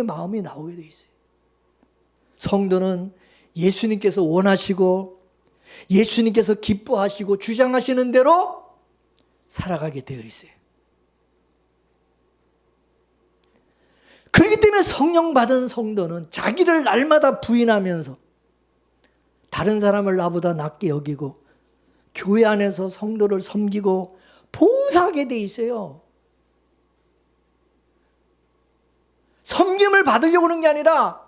마음이 나오게 돼 있어요. 성도는 예수님께서 원하시고 예수님께서 기뻐하시고 주장하시는 대로 살아가게 되어 있어요. 그렇기 때문에 성령 받은 성도는 자기를 날마다 부인하면서 다른 사람을 나보다 낮게 여기고 교회 안에서 성도를 섬기고 봉사하게 돼 있어요. 섬김을 받으려고 하는 게 아니라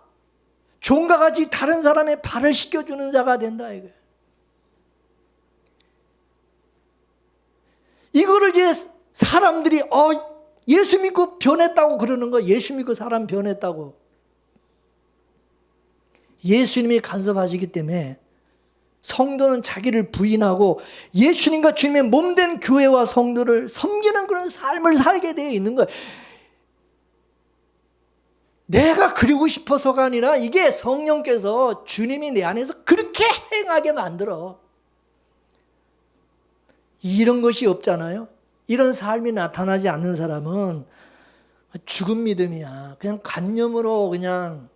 종과 같이 다른 사람의 발을 씻겨주는 자가 된다 이거예요. 이거를 이제 사람들이 예수 믿고 변했다고 그러는 거예요. 예수 믿고 사람 변했다고. 예수님이 간섭하시기 때문에 성도는 자기를 부인하고 예수님과 주님의 몸된 교회와 성도를 섬기는 그런 삶을 살게 되어 있는 거예요. 내가 그리고 싶어서가 아니라 이게 성령께서 주님이 내 안에서 그렇게 행하게 만들어. 이런 것이 없잖아요. 이런 삶이 나타나지 않는 사람은 죽은 믿음이야. 그냥 관념으로 그냥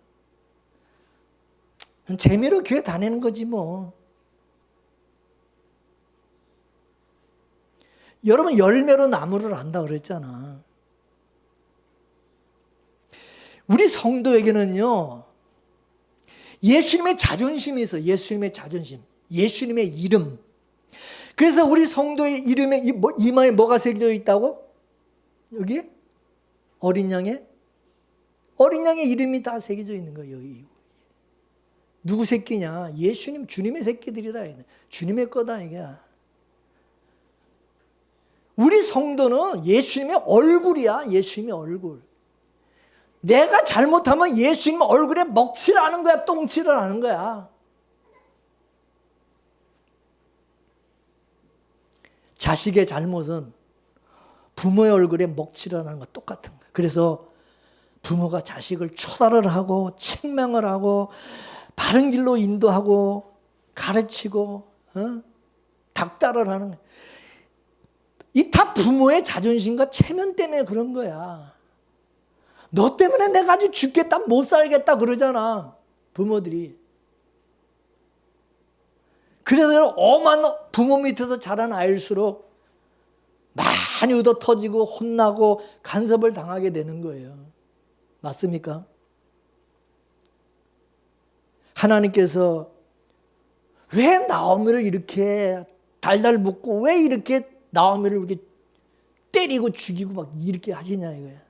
재미로 교회 다니는 거지 뭐. 여러분 열매로 나무를 안다 그랬잖아. 우리 성도에게는요. 예수님의 자존심이 있어. 예수님의 자존심. 예수님의 이름. 그래서 우리 성도의 이름에 이마에 뭐가 새겨져 있다고? 여기? 어린 양의 이름이 다 새겨져 있는 거예요. 누구 새끼냐? 예수님, 주님의 새끼들이다. 주님의 거다 이게. 우리 성도는 예수님의 얼굴이야. 예수님의 얼굴. 내가 잘못하면 예수님 얼굴에 먹칠을 하는 거야. 똥칠을 하는 거야. 자식의 잘못은 부모의 얼굴에 먹칠을 하는 거 똑같은 거야. 그래서 부모가 자식을 초달을 하고 책망을 하고 바른 길로 인도하고 가르치고 닥달을 하는 거야. 이 다 부모의 자존심과 체면 때문에 그런 거야. 너 때문에 내가 아주 죽겠다 못 살겠다 그러잖아. 부모들이. 그래서 엄한 부모 밑에서 자란 아이일수록 많이 얻어 터지고 혼나고 간섭을 당하게 되는 거예요. 맞습니까? 하나님께서 왜 나오미를 이렇게 달달 묻고 왜 이렇게 나오미를 이렇게 때리고 죽이고 막 이렇게 하시냐 이거야.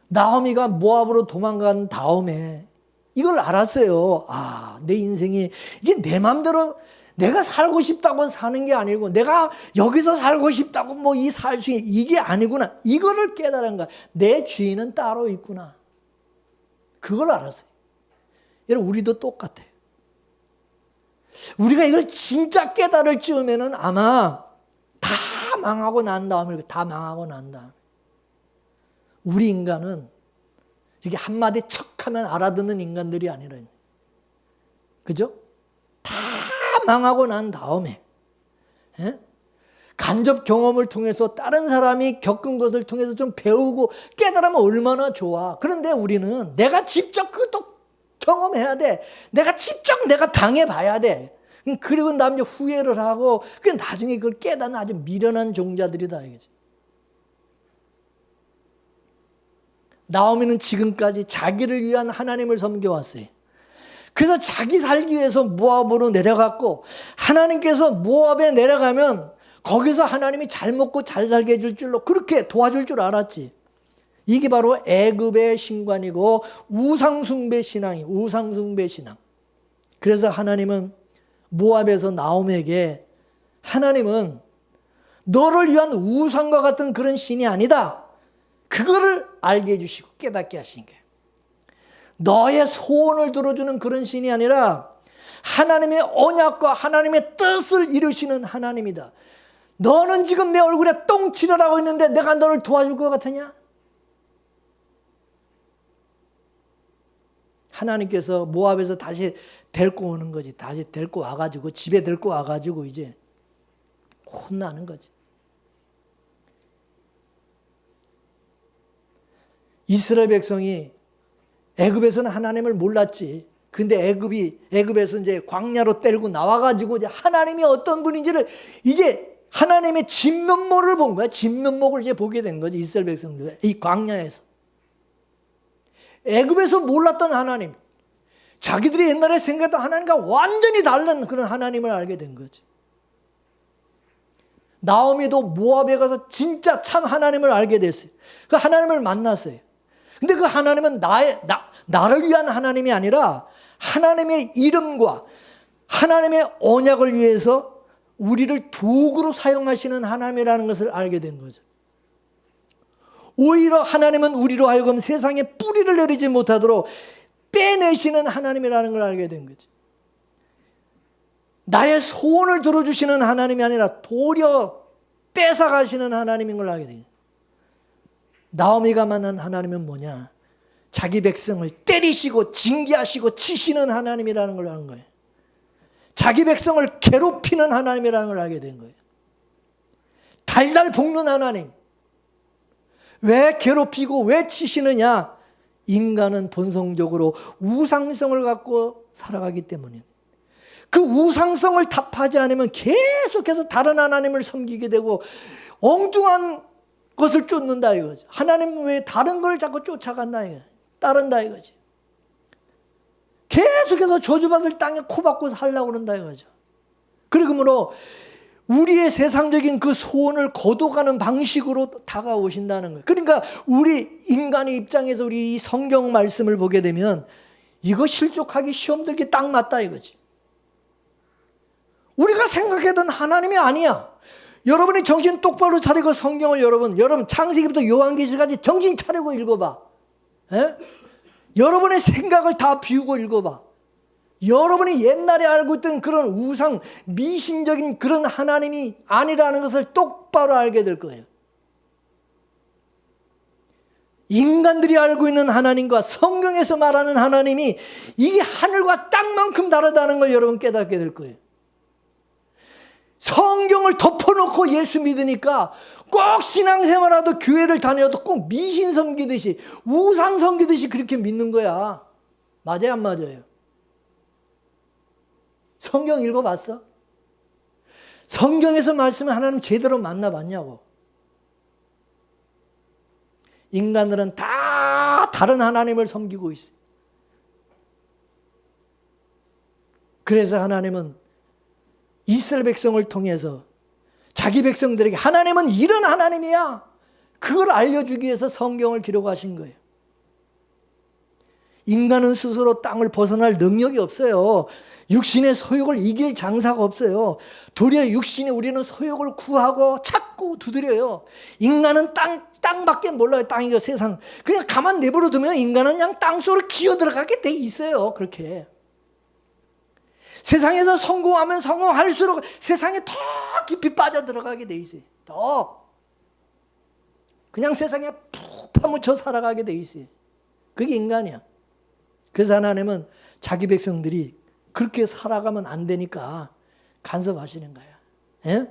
나오미가 모압으로 도망간 다음에 이걸 알았어요. 아, 내 인생이 이게 내 마음대로 내가 살고 싶다고 사는 게 아니고 내가 여기서 살고 싶다고 뭐 이 살 수 이게 아니구나. 이거를 깨달은 거야. 내 주인은 따로 있구나. 그걸 알았어요. 여러분 우리도 똑같아요. 우리가 이걸 진짜 깨달을 즈음에는 아마 다 망하고 난 다음에 다 망하고 난 다음에 우리 인간은 이렇게 한마디 척하면 알아듣는 인간들이 아니라 그죠? 다 망하고 난 다음에 간접 경험을 통해서 다른 사람이 겪은 것을 통해서 좀 배우고 깨달으면 얼마나 좋아. 그런데 우리는 내가 직접 그것도 경험해야 돼. 내가 직접 내가 당해봐야 돼. 그리고 나 이제 후회를 하고 그 나중에 그걸 깨닫는 아주 미련한 종자들이다 이거지. 나오미는 지금까지 자기를 위한 하나님을 섬겨왔어요. 그래서 자기 살기 위해서 모압으로 내려갔고 하나님께서 모압에 내려가면 거기서 하나님이 잘 먹고 잘 살게 해줄 줄로 그렇게 도와줄 줄 알았지. 이게 바로 애굽의 신관이고 우상숭배 신앙이 우상숭배 신앙. 그래서 하나님은 모압에서 나오미에게 하나님은 너를 위한 우상과 같은 그런 신이 아니다. 그거를 알게 해주시고 깨닫게 하신 거예요. 너의 소원을 들어주는 그런 신이 아니라 하나님의 언약과 하나님의 뜻을 이루시는 하나님이다. 너는 지금 내 얼굴에 똥칠을 하고 있는데 내가 너를 도와줄 것 같으냐? 하나님께서 모압에서 다시 데리고 오는 거지. 다시 데리고 와가지고 집에 데리고 와가지고 이제 혼나는 거지. 이스라엘 백성이 애굽에서는 하나님을 몰랐지. 근데 애굽에서 이제 광야로 때리고 나와가지고 이제 하나님이 어떤 분인지를 이제 하나님의 진면모를 본 거야. 진면목을 이제 보게 된 거지. 이스라엘 백성들 이 광야에서. 애굽에서 몰랐던 하나님, 자기들이 옛날에 생각했던 하나님과 완전히 다른 그런 하나님을 알게 된 거지. 나오미도 모압에 가서 진짜 참 하나님을 알게 됐어요. 그 하나님을 만났어요. 근데 그 하나님은 나를 위한 하나님이 아니라 하나님의 이름과 하나님의 언약을 위해서 우리를 도구로 사용하시는 하나님이라는 것을 알게 된 거죠. 오히려 하나님은 우리로 하여금 세상에 뿌리를 내리지 못하도록 빼내시는 하나님이라는 걸 알게 된 거죠. 나의 소원을 들어주시는 하나님이 아니라 도리어 뺏어가시는 하나님인 걸 알게 돼요. 나오미가 만난 하나님은 뭐냐? 자기 백성을 때리시고 징계하시고 치시는 하나님이라는 걸 아는 거예요. 자기 백성을 괴롭히는 하나님이라는 걸 알게 된 거예요. 달달 볶는 하나님. 왜 괴롭히고 왜 치시느냐? 인간은 본성적으로 우상성을 갖고 살아가기 때문에 그 우상성을 답하지 않으면 계속해서 다른 하나님을 섬기게 되고 엉뚱한 것을 쫓는다 이거죠. 하나님 외에 다른 걸 자꾸 쫓아간다 이거죠. 따른다 이거지. 계속해서 저주받을 땅에 코박고 살려고 그런다 이거죠. 그러므로 우리의 세상적인 그 소원을 거둬가는 방식으로 다가오신다는 거예요. 그러니까 우리 인간의 입장에서 우리 이 성경 말씀을 보게 되면 이거 실족하기 시험 들기 딱 맞다 이거지. 우리가 생각했던 하나님이 아니야. 여러분이 정신 똑바로 차리고 성경을 여러분 창세기부터 요한계시까지 정신 차리고 읽어봐. 에? 여러분의 생각을 다 비우고 읽어봐. 여러분이 옛날에 알고 있던 그런 우상, 미신적인 그런 하나님이 아니라는 것을 똑바로 알게 될 거예요. 인간들이 알고 있는 하나님과 성경에서 말하는 하나님이 이게 하늘과 땅만큼 다르다는 걸 여러분 깨닫게 될 거예요. 성경을 덮어놓고 예수 믿으니까 꼭 신앙생활하도 교회를 다녀도 꼭 미신 섬기듯이 우상 섬기듯이 그렇게 믿는 거야. 맞아요 안 맞아요? 성경 읽어봤어? 성경에서 말씀을 하나님 제대로 만나봤냐고. 인간들은 다 다른 하나님을 섬기고 있어요. 그래서 하나님은 이스라엘 백성을 통해서 자기 백성들에게 하나님은 이런 하나님이야. 그걸 알려주기 위해서 성경을 기록하신 거예요. 인간은 스스로 땅을 벗어날 능력이 없어요. 육신의 소욕을 이길 장사가 없어요. 도리어 육신에 우리는 소욕을 구하고 찾고 두드려요. 인간은 땅밖에 몰라요. 땅이고 세상. 그냥 가만 내버려 두면 인간은 그냥 땅속으로 기어 들어가게 돼 있어요. 그렇게. 세상에서 성공하면 성공할수록 세상에 더 깊이 빠져들어가게 돼 있어요. 더. 그냥 세상에 푹 파묻혀 살아가게 돼 있어요. 그게 인간이야. 그래서 하나님은 자기 백성들이 그렇게 살아가면 안 되니까 간섭하시는 거야. 예?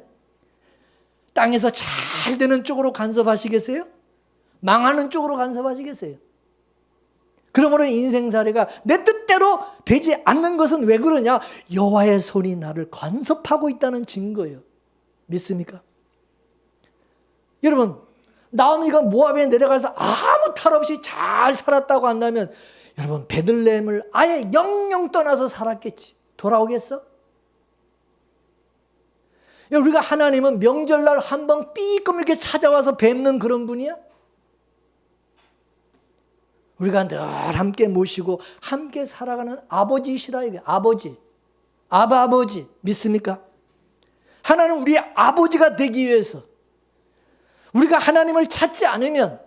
땅에서 잘 되는 쪽으로 간섭하시겠어요? 망하는 쪽으로 간섭하시겠어요? 그러므로 인생살이가 내 뜻대로 되지 않는 것은 왜 그러냐? 여호와의 손이 나를 간섭하고 있다는 증거예요. 믿습니까? 여러분, 나오미가 모압에 내려가서 아무 탈 없이 잘 살았다고 한다면 여러분 베들레헴을 아예 영영 떠나서 살았겠지. 돌아오겠어? 우리가 하나님은 명절날 한번 삐끔 이렇게 찾아와서 뵙는 그런 분이야? 우리가 늘 함께 모시고 함께 살아가는 아버지시라 이게 아버지. 아버지 믿습니까? 하나님 우리의 아버지가 되기 위해서 우리가 하나님을 찾지 않으면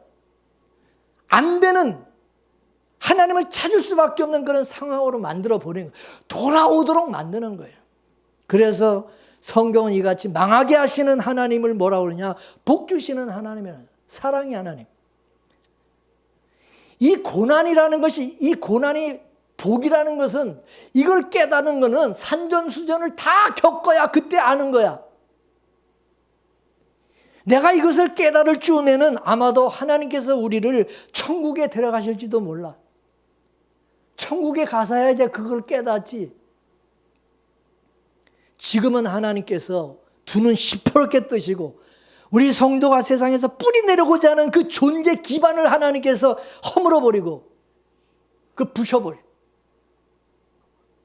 안 되는 하나님을 찾을 수밖에 없는 그런 상황으로 만들어 버리는 거예요. 돌아오도록 만드는 거예요. 그래서 성경은 이같이 망하게 하시는 하나님을 뭐라고 그러냐? 복 주시는 하나님이야. 사랑의 하나님. 이 고난이라는 것이 이 고난이 복이라는 것은 이걸 깨닫는 것은 산전수전을 다 겪어야 그때 아는 거야. 내가 이것을 깨달을 즈음에는 아마도 하나님께서 우리를 천국에 데려가실지도 몰라. 천국에 가서야 이제 그걸 깨닫지. 지금은 하나님께서 두 눈 시퍼렇게 뜨시고 우리 성도가 세상에서 뿌리 내려고자 하는 그 존재 기반을 하나님께서 허물어버리고 그 부셔버려.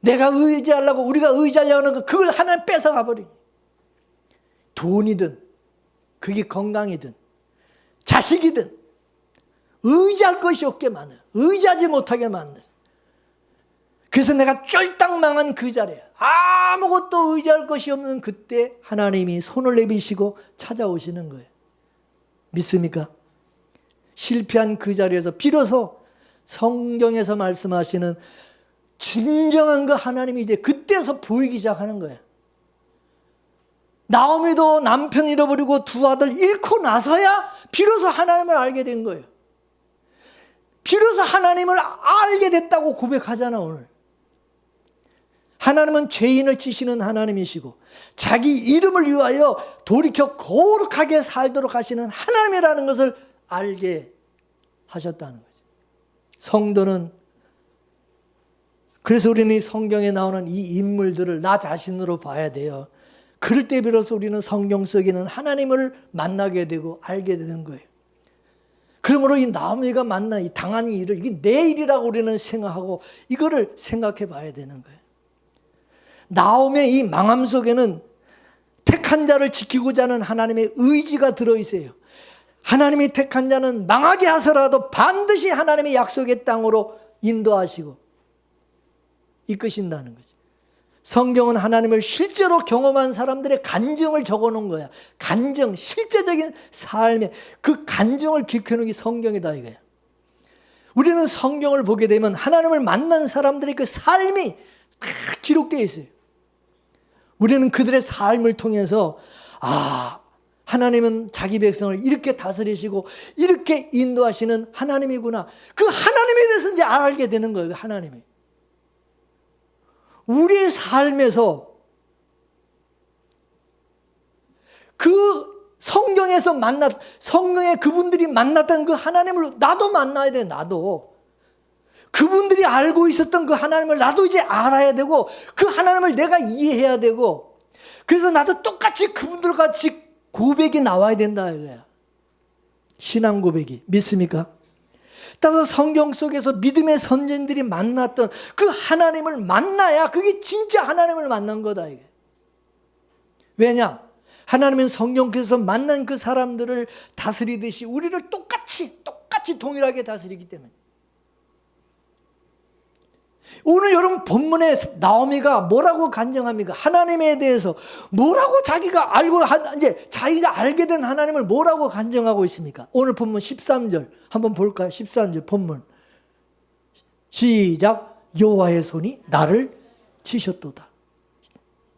내가 의지하려고 우리가 의지하려고 하는 거 그걸 하나님 뺏어가 버려. 돈이든 그게 건강이든 자식이든 의지할 것이 없게 만들어. 의지하지 못하게 만들어. 그래서 내가 쫄딱 망한 그 자리에 아무것도 의지할 것이 없는 그때 하나님이 손을 내미시고 찾아오시는 거예요. 믿습니까? 실패한 그 자리에서 비로소 성경에서 말씀하시는 진정한 그 하나님이 이제 그때서 보이기 시작하는 거예요. 나오미도 남편 잃어버리고 두 아들 잃고 나서야 비로소 하나님을 알게 된 거예요. 비로소 하나님을 알게 됐다고 고백하잖아 오늘. 하나님은 죄인을 치시는 하나님이시고 자기 이름을 위하여 돌이켜 거룩하게 살도록 하시는 하나님이라는 것을 알게 하셨다는 거죠. 성도는, 그래서 우리는 이 성경에 나오는 이 인물들을 나 자신으로 봐야 돼요. 그럴 때 비로소 우리는 성경 속에 있는 하나님을 만나게 되고 알게 되는 거예요. 그러므로 이 나오미가 만난 이 당한 일을 이게 내 일이라고 우리는 생각하고 이거를 생각해 봐야 되는 거예요. 나오미의 이 망함 속에는 택한 자를 지키고자 하는 하나님의 의지가 들어있어요. 하나님이 택한 자는 망하게 하서라도 반드시 하나님의 약속의 땅으로 인도하시고 이끄신다는 거죠. 성경은 하나님을 실제로 경험한 사람들의 간증을 적어놓은 거야. 간증, 실제적인 삶의 그 간증을 기록해놓은 게 성경이다 이거야. 우리는 성경을 보게 되면 하나님을 만난 사람들의 그 삶이 다 기록되어 있어요. 우리는 그들의 삶을 통해서 하나님은 자기 백성을 이렇게 다스리시고 이렇게 인도하시는 하나님이구나. 그 하나님에 대해서 이제 알게 되는 거예요. 하나님이. 우리의 삶에서 그 성경에서 성경에 그분들이 만났던 그 하나님을 나도 만나야 돼. 나도. 그분들이 알고 있었던 그 하나님을 나도 이제 알아야 되고 그 하나님을 내가 이해해야 되고 그래서 나도 똑같이 그분들 같이 고백이 나와야 된다 이거야. 신앙 고백이. 믿습니까? 따라서 성경 속에서 믿음의 선진들이 만났던 그 하나님을 만나야 그게 진짜 하나님을 만난 거다 이게. 왜냐? 하나님은 성경에서 만난 그 사람들을 다스리듯이 우리를 똑같이 동일하게 다스리기 때문에. 오늘 여러분 본문에 나오미가 뭐라고 간증합니까? 하나님에 대해서 뭐라고 자기가 알고 이제 자기가 알게 된 하나님을 뭐라고 간증하고 있습니까? 오늘 본문 13절 한번 볼까요? 13절 본문 시작. 여호와의 손이 나를 치셨도다.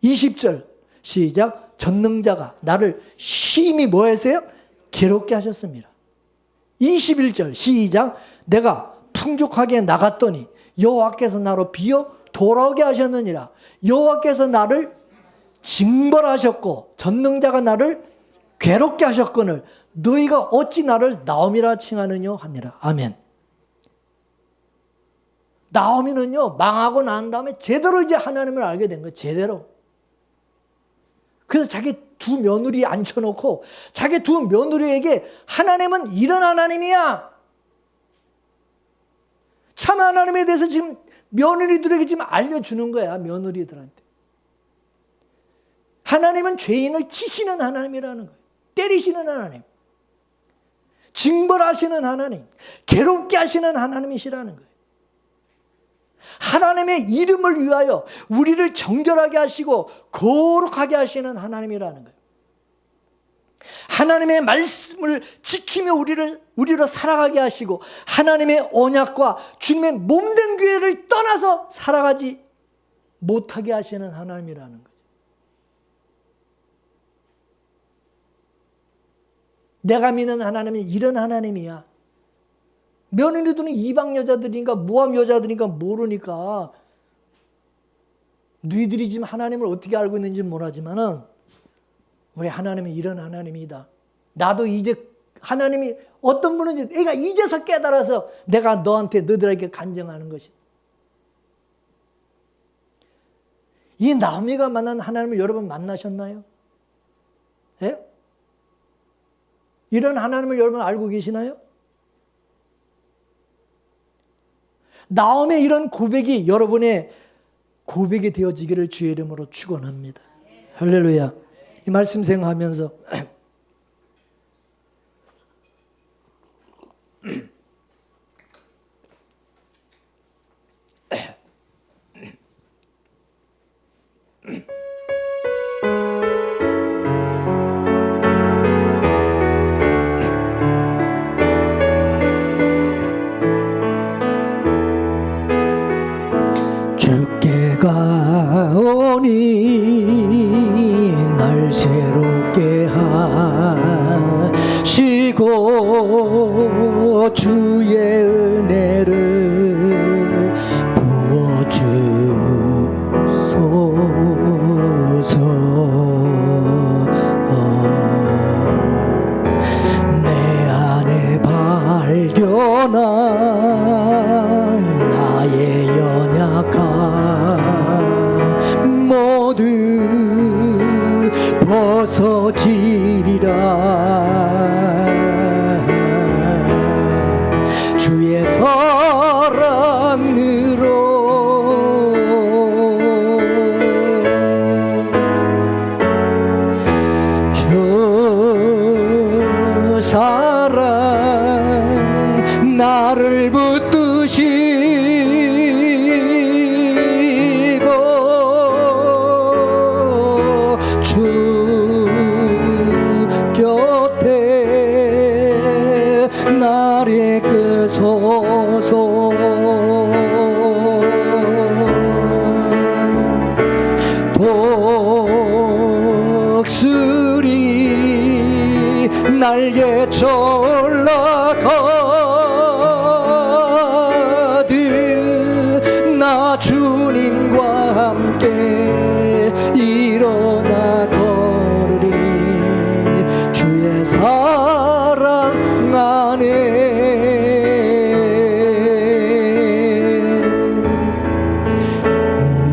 20절 시작. 전능자가 나를 심히 뭐 했어요? 괴롭게 하셨습니다. 21절 시작. 내가 풍족하게 나갔더니 여호와께서 나로 비어 돌아오게 하셨느니라. 여호와께서 나를 징벌하셨고 전능자가 나를 괴롭게 하셨거늘 너희가 어찌 나를 나오미라 칭하느냐 하니라. 아멘. 나오미는요 망하고 난 다음에 제대로 이제 하나님을 알게 된 거예요. 제대로. 그래서 자기 두 며느리 앉혀놓고 자기 두 며느리에게 하나님은 이런 하나님이야. 참 하나님에 대해서 지금 며느리들에게 지금 알려주는 거야. 며느리들한테. 하나님은 죄인을 치시는 하나님이라는 거예요. 때리시는 하나님. 징벌하시는 하나님. 괴롭게 하시는 하나님이시라는 거예요. 하나님의 이름을 위하여 우리를 정결하게 하시고 거룩하게 하시는 하나님이라는 거예요. 하나님의 말씀을 지키며 우리로 살아가게 하시고 하나님의 언약과 주님의 몸된 교회를 떠나서 살아가지 못하게 하시는 하나님이라는 거죠. 내가 믿는 하나님은 이런 하나님이야. 며느리들은 이방 여자들이니까 모함 여자들이니까 모르니까 너희들이 지금 하나님을 어떻게 알고 있는지 모르지만은 우리 하나님은 이런 하나님이다. 나도 이제 하나님이 어떤 분인지 내가 이제서 깨달아서 내가 너희들에게 간증하는 것이다. 이 나오미가 만난 하나님을 여러분 만나셨나요? 예? 이런 하나님을 여러분 알고 계시나요? 나오미의 이런 고백이 여러분의 고백이 되어지기를 주의 이름으로 축원합니다. 할렐루야. 이 말씀 생각하면서 주께 가오니 날 새롭게 하시고 주의 은혜를 부어주소서. 날개쳐 올라가듯 나 주님과 함께 일어나 걸으리. 주의 사랑 안에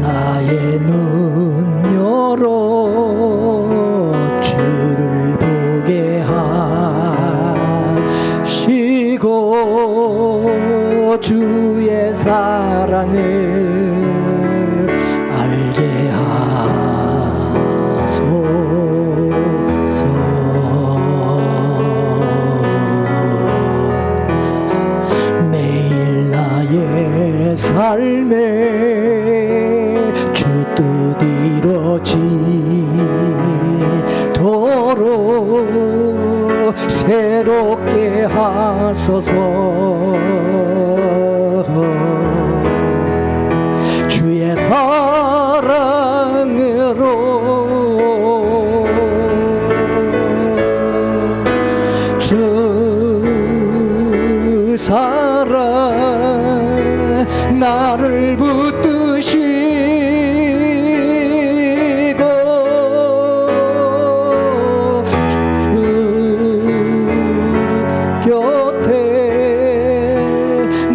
나의 눈 열어 주를 보게 하시고 주의 사랑을 알게 하소서. 매일 나의 삶에 주 뜻 이루어지도록 새롭게 하소서. 주의 사랑으로 주 사랑 나를 붙드시고 주 곁에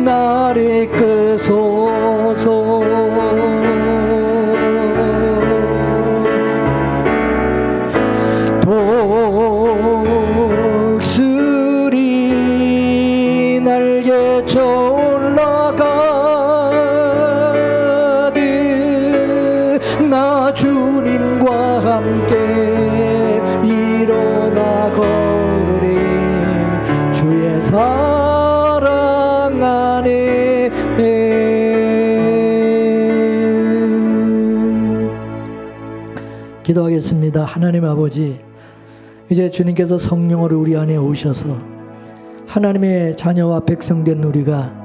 나를 이끄소서. 독수리 날개쳐 올라가듯 나 주님과 함께 일어나 걸으리. 주의 사랑 안에 기도하겠습니다. 하나님 아버지, 이제 주님께서 성령으로 우리 안에 오셔서 하나님의 자녀와 백성된 우리가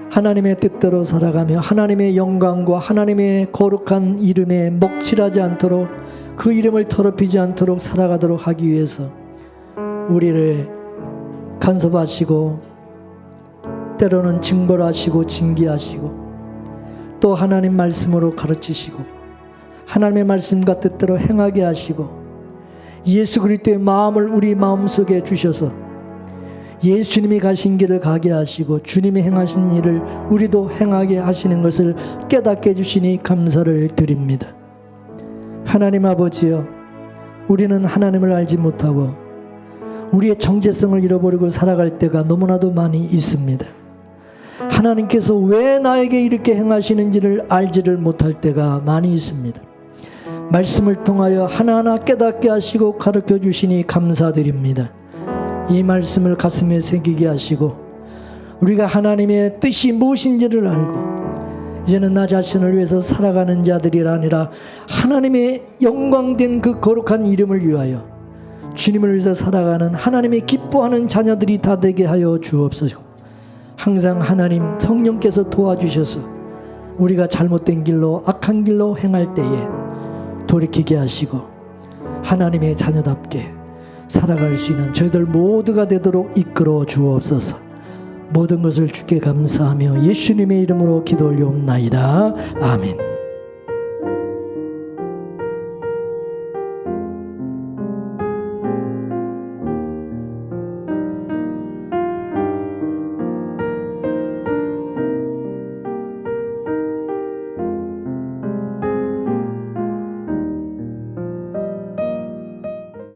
하나님의 뜻대로 살아가며 하나님의 영광과 하나님의 거룩한 이름에 먹칠하지 않도록, 그 이름을 더럽히지 않도록 살아가도록 하기 위해서 우리를 간섭하시고 때로는 징벌하시고 징계하시고 또 하나님 말씀으로 가르치시고 하나님의 말씀과 뜻대로 행하게 하시고 예수 그리스도의 마음을 우리 마음속에 주셔서 예수님이 가신 길을 가게 하시고 주님이 행하신 일을 우리도 행하게 하시는 것을 깨닫게 해주시니 감사를 드립니다. 하나님 아버지여, 우리는 하나님을 알지 못하고 우리의 정체성을 잃어버리고 살아갈 때가 너무나도 많이 있습니다. 하나님께서 왜 나에게 이렇게 행하시는지를 알지를 못할 때가 많이 있습니다. 말씀을 통하여 하나하나 깨닫게 하시고 가르쳐 주시니 감사드립니다. 이 말씀을 가슴에 새기게 하시고 우리가 하나님의 뜻이 무엇인지를 알고 이제는 나 자신을 위해서 살아가는 자들이 아니라 하나님의 영광된 그 거룩한 이름을 위하여 주님을 위해서 살아가는 하나님의 기뻐하는 자녀들이 다 되게 하여 주옵소서. 항상 하나님 성령께서 도와주셔서 우리가 잘못된 길로 악한 길로 행할 때에 돌이키게 하시고 하나님의 자녀답게 살아갈 수 있는 저희들 모두가 되도록 이끌어 주옵소서. 모든 것을 주께 감사하며 예수님의 이름으로 기도 올려옵나이다. 아멘.